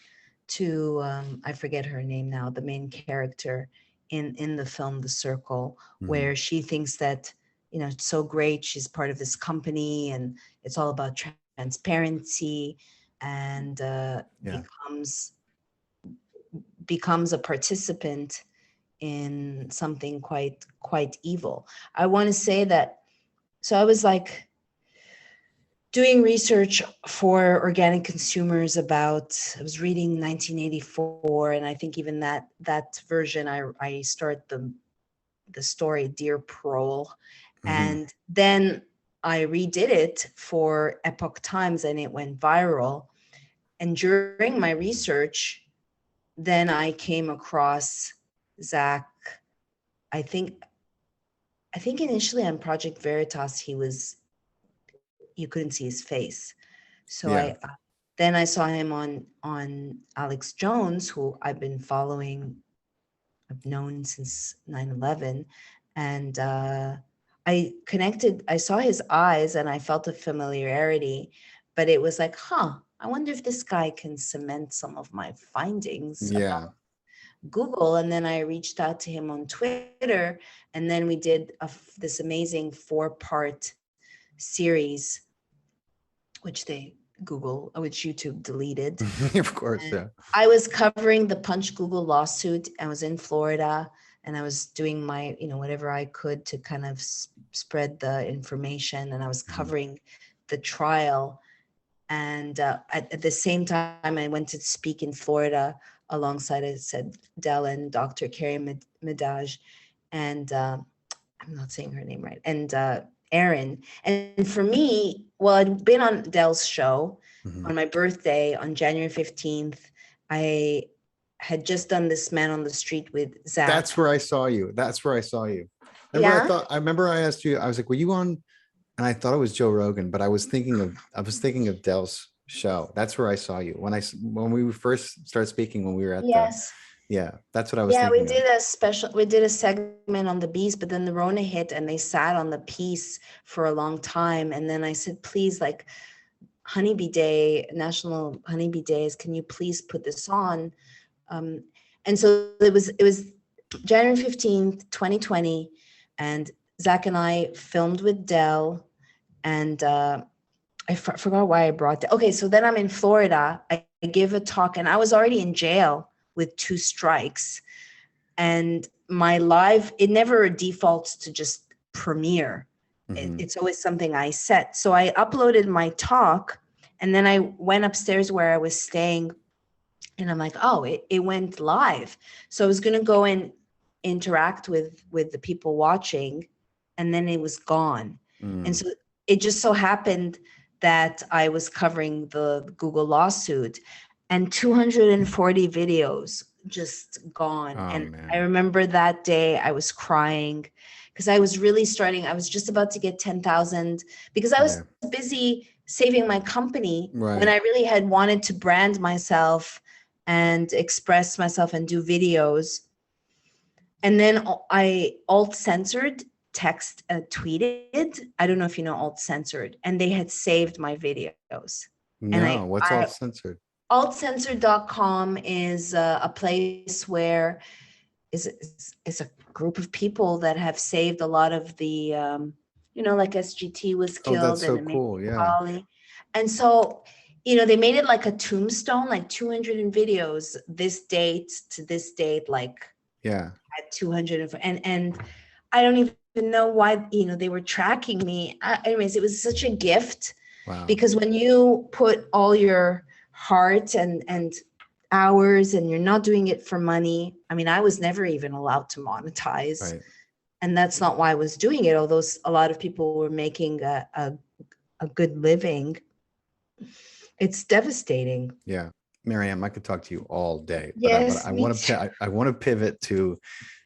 to, I forget her name now, the main character in the film The Circle, where she thinks that, it's so great, she's part of this company and it's all about transparency, and becomes a participant in something quite evil. I want to say that, so I was like doing research for organic consumers about, I was reading 1984, and I think even that version, I start the story Dear Prole, and then I redid it for Epoch Times and it went viral. And during my research, then I came across Zach. I think initially on Project Veritas, you couldn't see his face. So then I saw him on Alex Jones, who I've been following, I've known since 9/11. And I saw his eyes and I felt a familiarity, but it was like, I wonder if this guy can cement some of my findings about Google. And then I reached out to him on Twitter, and then we did this amazing 4-part series, which YouTube deleted. Of course, and I was covering the Punch Google lawsuit. I was in Florida, and I was doing my, whatever I could to kind of spread the information, and I was covering the trial. And at the same time, I went to speak in Florida alongside, I said, Dell and Dr. Carrie Medaj, and I'm not saying her name right, and Aaron. And for me, well, I'd been on Dell's show on my birthday on January 15th. I had just done this Man on the Street with Zach. That's where I saw you. I remember I asked you, I was like, were you on? And I thought it was Joe Rogan, but I was thinking of Dell's show. That's where I saw you when we first started speaking, when we were at Yes. that's what I was Yeah, we thinking of. did a segment on the bees, but then the Rona hit and they sat on the piece for a long time. And then I said, please, like Honeybee Day, National Honeybee Days, can you please put this on? And so it was January 15th, 2020, and Zach and I filmed with Dell, and I forgot why I brought that. Okay, so then I'm in Florida. I give a talk, and I was already in jail with 2 strikes. And my live, it never defaults to just premiere. It's always something I set. So I uploaded my talk, and then I went upstairs where I was staying, and I'm like, oh, it went live. So I was going to go and interact with the people watching, and then it was gone. And so it just so happened that I was covering the Google lawsuit, and 240 videos just gone. Man. I remember that day I was crying because I was really starting. I was just about to get 10,000 because I was busy saving my company when I really had wanted to brand myself and express myself and do videos. And then I alt-censored, tweeted. I don't know if you know alt-censored, and they had saved my videos. No, what's alt-censored? Altcensored.com is a place where is a group of people that have saved a lot of the, like SGT was killed. Oh, that's so and cool. Yeah. Polly. And so, they made it like a tombstone, like 200 videos, this date to this date, like at 200. And I don't even know why, they were tracking me. Anyways, it was such a gift. Wow. Because when you put all your heart and hours, and you're not doing it for money. I mean, I was never even allowed to monetize, and that's not why I was doing it. Although a lot of people were making a good living, it's devastating. Yeah, Maryam, I could talk to you all day, but Yes, I want to pivot to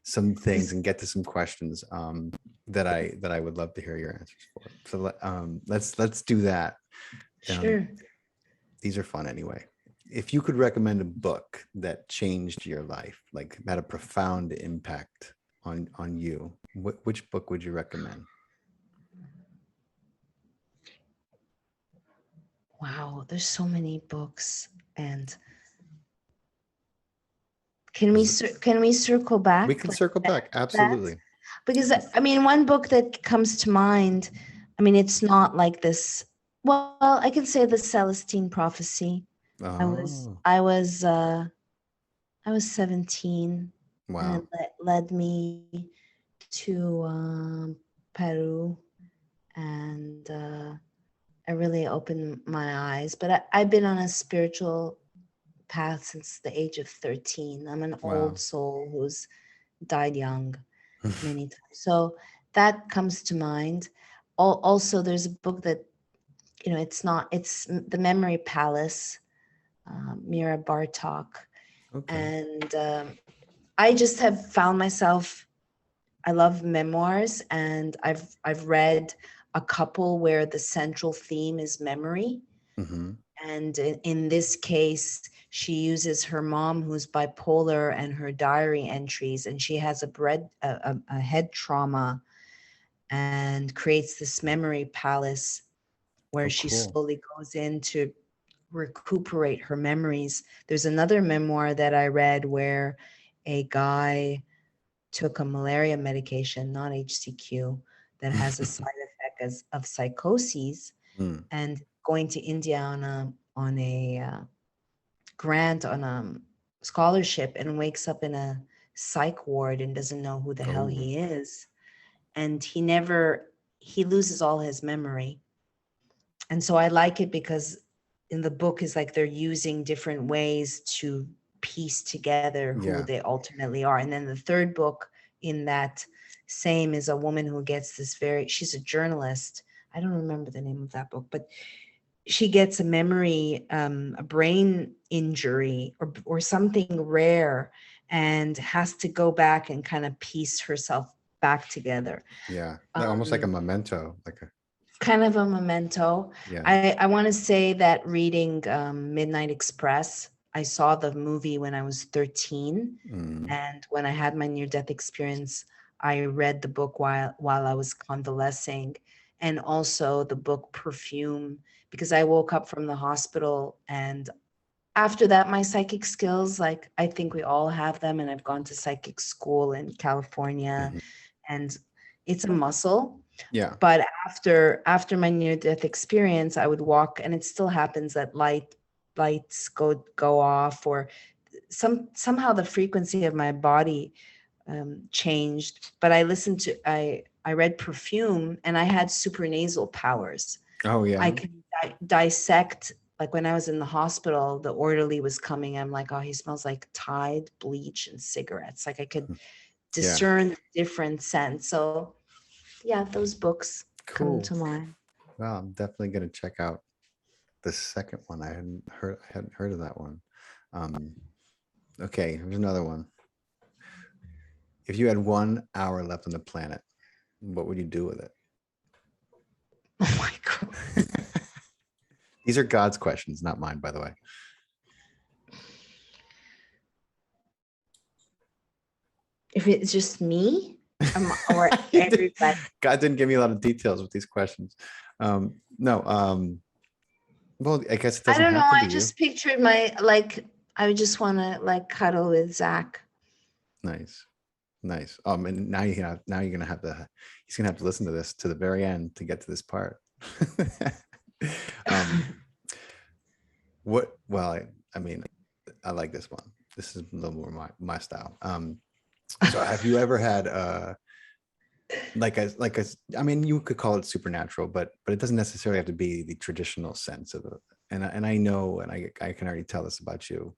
some things and get to some questions that I would love to hear your answers for. So let's do that. Sure. These are fun anyway. If you could recommend a book that changed your life, like had a profound impact on you, which book would you recommend? Wow, there's so many books. And can we circle back? We can circle back, absolutely. Because I mean, one book that comes to mind, I mean, it's not like this. Well, I can say the Celestine Prophecy. I was 17. Wow. And it led me to Peru, and I really opened my eyes. But I've been on a spiritual path since the age of 13. I'm an old soul who's died young many times. So that comes to mind. Also, there's a book that, it's The Memory Palace, Mira Bartok. And I just have found myself, I love memoirs, and I've read a couple where the central theme is memory. And in this case, she uses her mom, who's bipolar, and her diary entries, and she has a head trauma, and creates this memory palace where she slowly goes in to recuperate her memories. There's another memoir that I read where a guy took a malaria medication, not HCQ, that has a side effect of psychoses, and going to India on a grant, on a scholarship, and wakes up in a psych ward and doesn't know who the hell he is. And he loses all his memory. And so I like it because in the book is like they're using different ways to piece together who they ultimately are. And then the third book in that same is a woman who gets she's a journalist. I don't remember the name of that book, but she gets a memory, a brain injury or something rare, and has to go back and kind of piece herself back together. Yeah, almost like a memento. kind of a memento. Yeah. I want to say that reading Midnight Express, I saw the movie when I was 13. Mm. And when I had my near-death experience, I read the book while I was convalescing, and also the book Perfume, because I woke up from the hospital, and after that, my psychic skills, like I think we all have them, and I've gone to psychic school in California, Mhm. and it's a muscle. Yeah. But after my near-death experience, I would walk, and it still happens that lights go off, or somehow the frequency of my body changed. But I read Perfume, and I had supernasal powers. Oh I yeah. can dissect. Like when I was in the hospital, the orderly was coming. I'm like, oh, he smells like Tide, bleach, and cigarettes. Like I could Yeah. discern the different scents. So yeah, those books come Cool. to mind. Well, I'm definitely gonna check out the second one. I hadn't heard of that one. Okay, here's another one. If you had 1 hour left on the planet, what would you do with it? Oh my God. These are God's questions, not mine, by the way. If it's just me, or everybody. God didn't give me a lot of details with these questions. No. Well, I guess it I doesn't don't know. have to I be you. just pictured I just want to like cuddle with Zach. Nice. And now he's gonna have to listen to this to the very end to get to this part. I mean, I like this one. This is a little more my style. So have you ever had I mean, you could call it supernatural, but it doesn't necessarily have to be the traditional sense of it. And I know, and I can already tell this about you,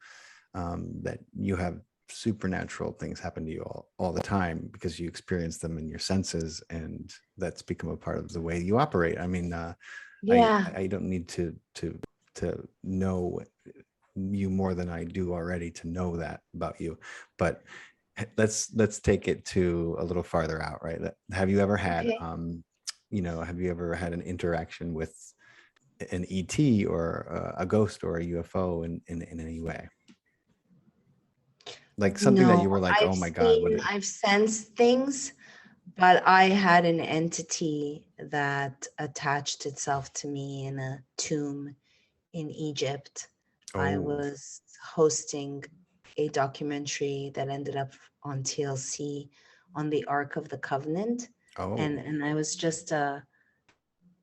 that you have supernatural things happen to you all the time because you experience them in your senses, and that's become a part of the way you operate. I mean, Yeah. I don't need to know you more than I do already to know that about you, but let's take it to a little farther out, right? Have you ever had Okay. have you ever had an interaction with an ET or a ghost or a UFO in any way? Like something that No, you were like, oh my God, I've sensed things, but I had an entity that attached itself to me in a tomb in Egypt. I oh, was hosting a documentary that ended up on TLC on the Ark of the Covenant. oh, And I was just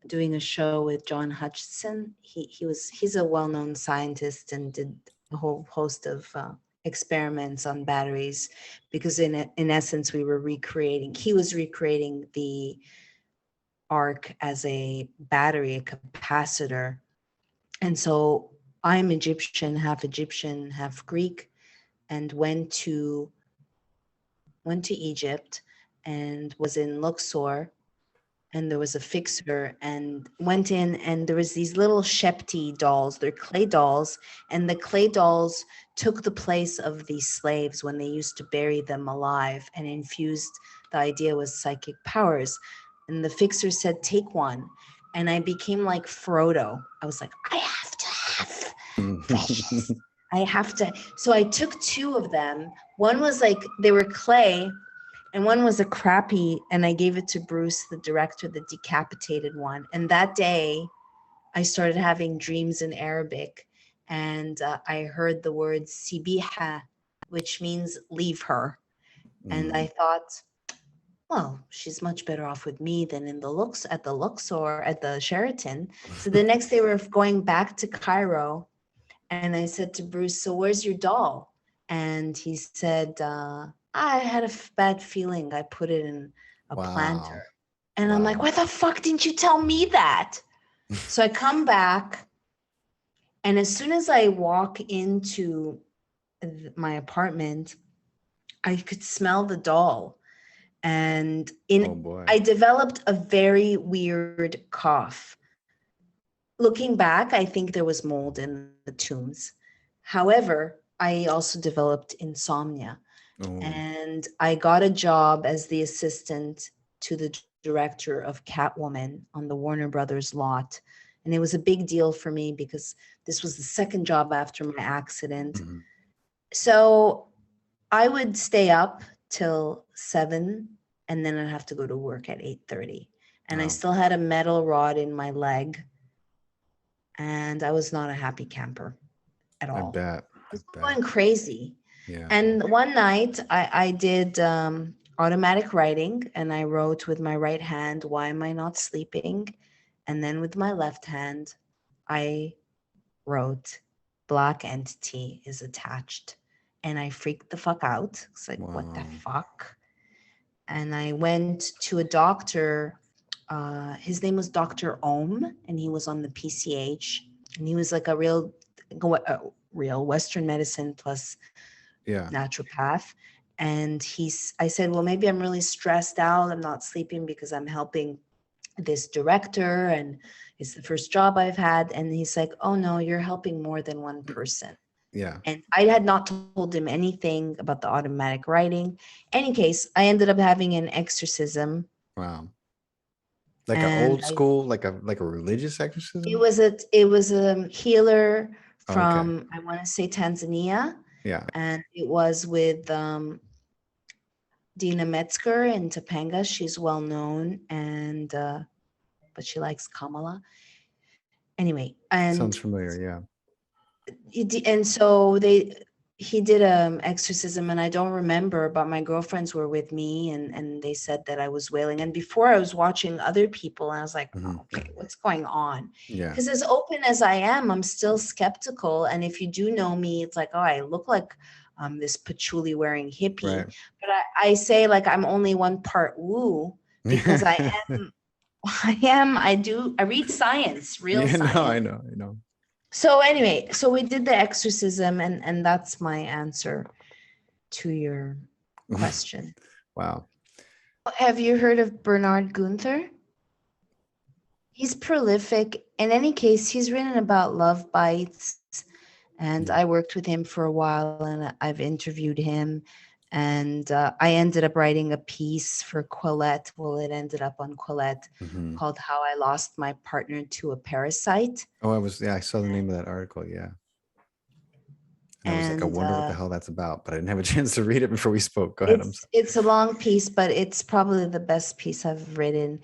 doing a show with John Hutchinson. He's a well-known scientist and did a whole host of experiments on batteries, because in essence he was recreating the arc as a battery, a capacitor. And so I'm Egyptian, half Greek, and went to Egypt and was in Luxor, and there was a fixer, and went in, and there was these little Shepti dolls. They're clay dolls, and the clay dolls took the place of these slaves when they used to bury them alive, and infused the idea with psychic powers. And the fixer said, take one. And I became like Frodo. I was like, I have to have this. I have to. So I took two of them. One was like, they were clay, and one was a crappy, and I gave it to Bruce, the director, the decapitated one. And that day I started having dreams in Arabic, and I heard the word sibiha, which means leave her. And I thought, well, she's much better off with me than at the Luxor, at the Sheraton. So the next day we're going back to Cairo, and I said to Bruce, so where's your doll? And he said, I had a bad feeling. I put it in a planter. And I'm like, why the fuck didn't you tell me that? So I come back, and as soon as I walk into my apartment, I could smell the doll. And oh boy. I developed a very weird cough. Looking back, I think there was mold in the tombs. However, I also developed insomnia. Oh. And I got a job as the assistant to the director of Catwoman on the Warner Brothers lot. And it was a big deal for me because this was the second job after my accident. Mhm. So I would stay up till 7 and then I'd have to go to work at 8:30. And I Wow. still had a metal rod in my leg. And I was not a happy camper at I all. bet. I was I going bet. crazy. Yeah. And one night I did automatic writing and I wrote with my right hand, "Why am I not sleeping?" And then with my left hand, I wrote, "Black entity is attached." And I freaked the fuck out. It's like, what the Wow. fuck? And I went to a doctor. His name was Dr. Ohm, and he was on the PCH. And he was like a real Western medicine plus Yeah. naturopath. And I said, well, maybe I'm really stressed out. I'm not sleeping because I'm helping this director and it's the first job I've had. And he's like, oh no, you're helping more than one person. Yeah. And I had not told him anything about the automatic writing. Any case, I ended up having an exorcism. Wow. Like an And old school, like a religious exorcism? it was a healer Oh, okay. from, I want to say, Tanzania. Yeah. And it was with Dina Metzger in Topanga. She's well known, and but she likes Kamala. Anyway, and Sounds familiar. Yeah. so he did exorcism, and I don't remember, but my girlfriends were with me, and they said that I was wailing. And before I was watching other people, and I was like, Mhm. okay, what's going on? Yeah. Because as open as I am, I'm still skeptical. And if you do know me, it's like, oh, I look like this patchouli wearing hippie. Right. But I say like I'm only one part woo because I am. I read science, real Yeah. science. No, I know. I know. So anyway, so we did the exorcism, and that's my answer to your question. Wow. Have you heard of Bernard Gunther? He's prolific. In any case, he's written about love bites, and I worked with him for a while, and I've interviewed him. And I ended up writing a piece for Quillette. Well, it ended up on Quillette Mhm. called "How I Lost My Partner to a Parasite." Oh, I saw the name of that article. Yeah. And I was like, I And wonder what the hell that's about, but I didn't have a chance to read it before we spoke. Go ahead. I'm sorry. it's a long piece, but it's probably the best piece I've written.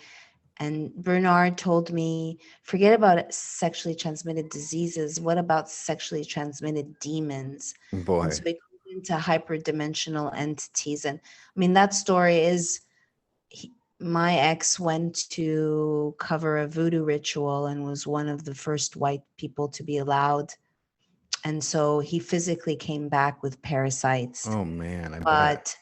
And Bernard told me, forget about sexually transmitted diseases. What about sexually transmitted demons? Boy. And so we go into hyperdimensional entities. And I mean, that story is my ex went to cover a voodoo ritual and was one of the first white people to be allowed. And so he physically came back with parasites. Oh man, I bet. But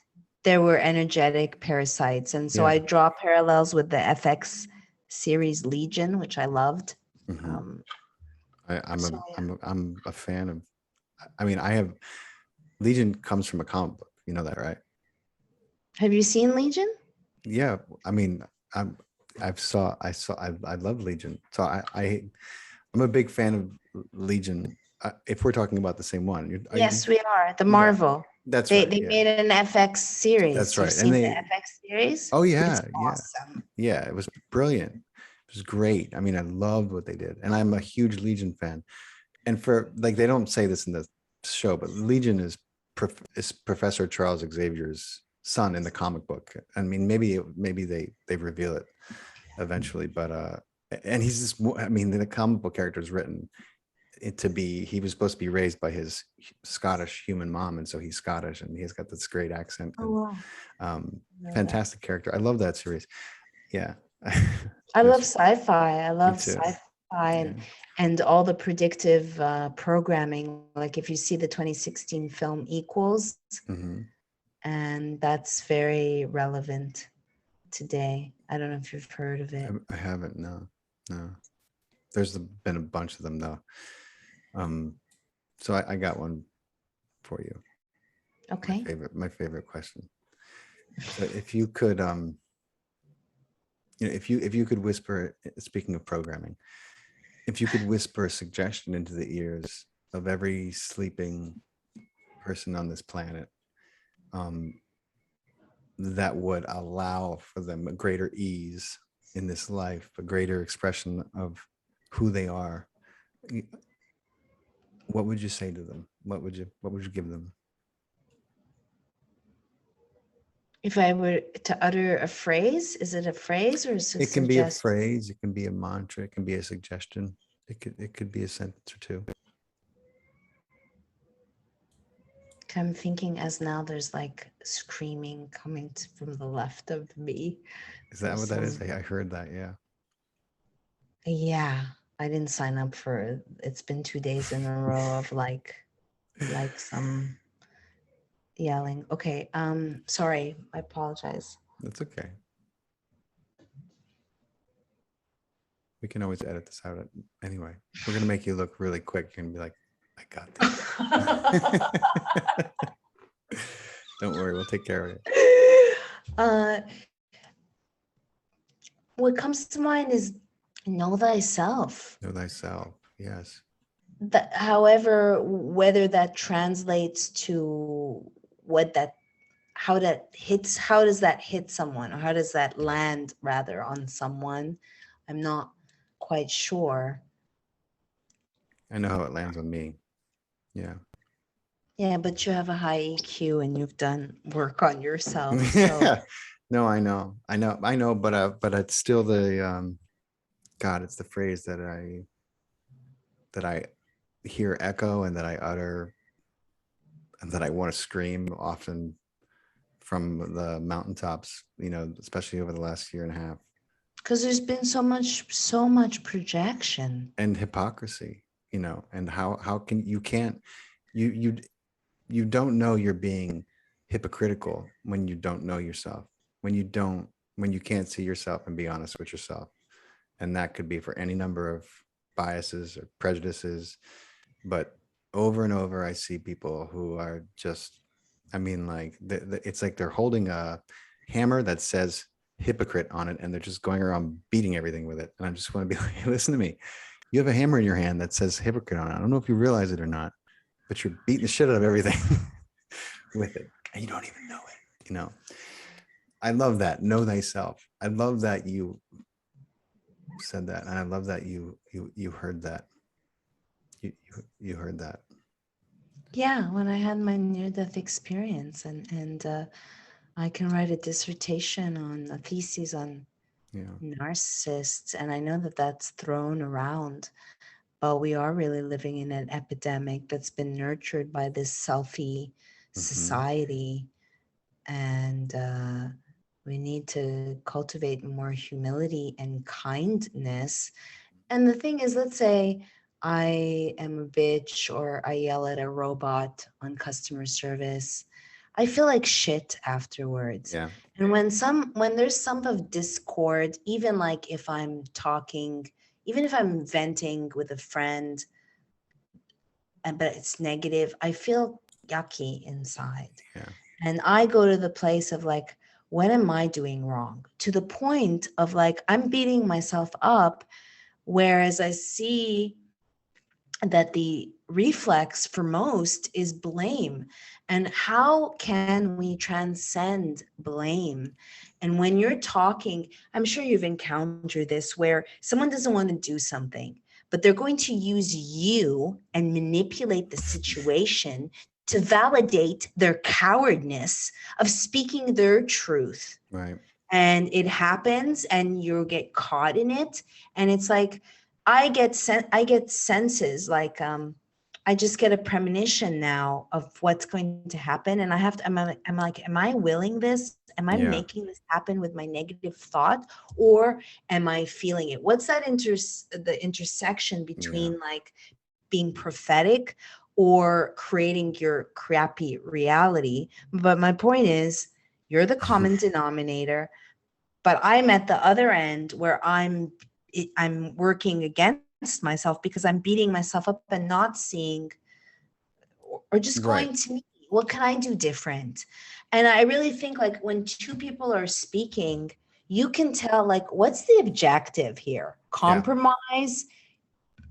there were energetic parasites. And so Yeah. I draw parallels with the FX series Legion, which I loved. Mhm. So, I'm a fan of. I mean, I have Legion comes from a comic book. You know that, right? have you seen Legion? Yeah. I mean, I love Legion. So I'm a big fan of Legion. If we're talking about the same one, Yes, we are. The Marvel. That's They right. made an FX series. That's right. You've seen the FX series? Oh yeah, It's awesome. yeah. It was brilliant. It was great. I mean, I loved what they did, and I'm a huge Legion fan. And for like, they don't say this in the show, but Legion is Professor Charles Xavier's son in the comic book. I mean, maybe they reveal it eventually, but and he's just. I mean, the comic book character is written he was supposed to be raised by his Scottish human mom, and so he's Scottish, and he's got this great accent. Oh, wow. Fantastic character. I love that series. Yeah. I love sci-fi. I love sci-fi and all the predictive programming. Like if you see the 2016 film Equals, and that's very relevant today. I don't know if you've heard of it. I haven't. No. There's been a bunch of them though. So I got one for you. Okay. My favorite question. So if you could, if you could whisper, speaking of programming, if you could whisper a suggestion into the ears of every sleeping person on this planet, that would allow for them a greater ease in this life, a greater expression of who they are, what would you say to them? What would you give them? If I were to utter a phrase, is it a phrase or is it It can be a suggest? phrase, it can be a mantra, it can be a suggestion, it could be a sentence or two. I'm thinking as now there's like screaming coming from the left of me. Is that what that is? I heard that, yeah. Yeah, I didn't sign up for it. It's been 2 days in a row of like some yelling. Okay, sorry, I apologize. That's okay. We can always edit this out anyway. We're gonna make you look really quick. You're gonna be like, I got this. Don't worry, we'll take care of it. What comes to mind is know thyself. Know thyself, yes. That, however, whether that translates to how does that hit someone, or how does that land rather on someone? I'm not quite sure. I know how it lands on me. Yeah. Yeah, but you have a high EQ and you've done work on yourself. So. No, I know, but it's still the God, it's the phrase that I hear echo and that I utter and that I want to scream often from the mountaintops, especially over the last year and a half. Because there's been so much projection and hypocrisy, and how can you don't know you're being hypocritical when you don't know yourself, when you can't see yourself and be honest with yourself. And that could be for any number of biases or prejudices. But over and over, I see people who are just, it's like they're holding a hammer that says hypocrite on it, and they're just going around beating everything with it. And I just want to be like, hey, listen to me. You have a hammer in your hand that says hypocrite on it. I don't know if you realize it or not, but you're beating the shit out of everything with it. And you don't even know it, I love that. Know thyself. I love that you said that. And I love that you heard that. You heard that. Yeah, when I had my near-death experience, and I can write a dissertation on a thesis on narcissists, and I know that that's thrown around, but we are really living in an epidemic that's been nurtured by this selfie society, and we need to cultivate more humility and kindness. And the thing is, let's say I am a bitch or I yell at a robot on customer service. I feel like shit afterwards. Yeah. And when there's some of discord, even like if I'm talking, even if I'm venting with a friend, but it's negative, I feel yucky inside. Yeah. And I go to the place of like, what am I doing wrong? To the point of like, I'm beating myself up. Whereas I see that the reflex for most is blame. And how can we transcend blame? And when you're talking, I'm sure you've encountered this where someone doesn't want to do something, but they're going to use you and manipulate the situation to validate their cowardness of speaking their truth. Right. And it happens and you get caught in it. And it's like, I get senses like, I just get a premonition now of what's going to happen. And I'm like, am I willing this? Am I making this happen with my negative thought, or am I feeling it? What's that the intersection between like being prophetic or creating your crappy reality? But my point is, you're the common denominator, but I'm at the other end where I'm working against myself because I'm beating myself up and not seeing, or just going to me, what can I do different? And I really think like when two people are speaking, you can tell like, what's the objective here? Compromise,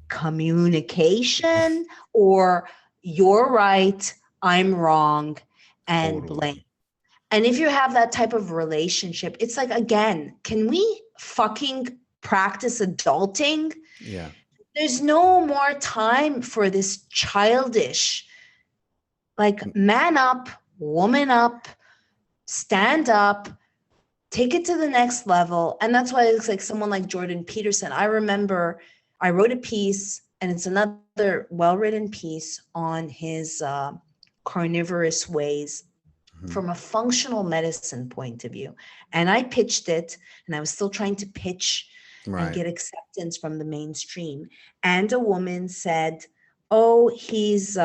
communication, or you're right, I'm wrong, and blame. And if you have that type of relationship, it's like, again, can we fucking practice adulting? Yeah. There's no more time for this childish, like, man up, woman up, stand up, take it to the next level. And that's why it's like someone like Jordan Peterson. I remember I wrote a piece, and it's another well-written piece on his carnivorous ways from a functional medicine point of view. And I pitched it, and I was still trying to pitch and get acceptance from the mainstream. And a woman said, oh, he's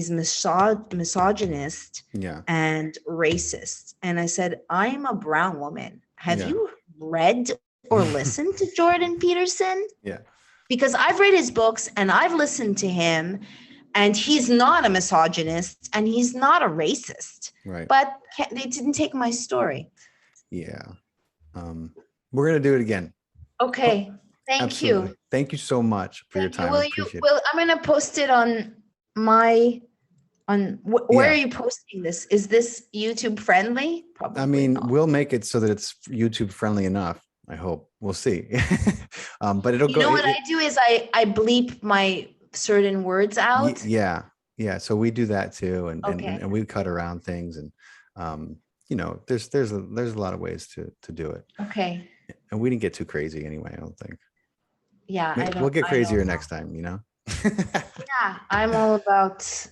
misogynist and racist. And I said, I'm a brown woman. Have you read or listened to Jordan Peterson? Yeah. Because I've read his books and I've listened to him, and he's not a misogynist and he's not a racist. Right. But they didn't take my story. Yeah. We're going to do it again. Okay. Thank you. Thank you so much for your time. I'm going to post it on my, where are you posting this? Is this YouTube friendly? Probably. I mean, not. We'll make it so that it's YouTube friendly enough. I hope. We'll see. But it'll go. What I do is I bleep my certain words out. Yeah. So we do that too. And we cut around things, and there's a lot of ways to do it. Okay. And we didn't get too crazy anyway, I don't think. Yeah. We'll get crazier next time, Yeah, I'm all about,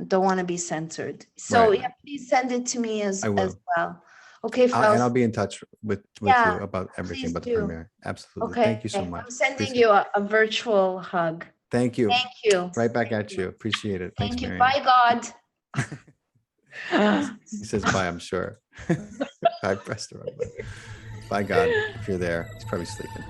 don't want to be censored. So please send it to me as well. Okay, Faust. And I'll be in touch with you about everything about the premiere. Absolutely. Okay. Thank you so much. I'm sending you a virtual hug. Thank you. Thank you. Right back at you. Appreciate it. Thank you. Marianne. Bye, God. He says bye, I'm sure. I pressed the wrong button. Bye, God. If you're there, he's probably sleeping.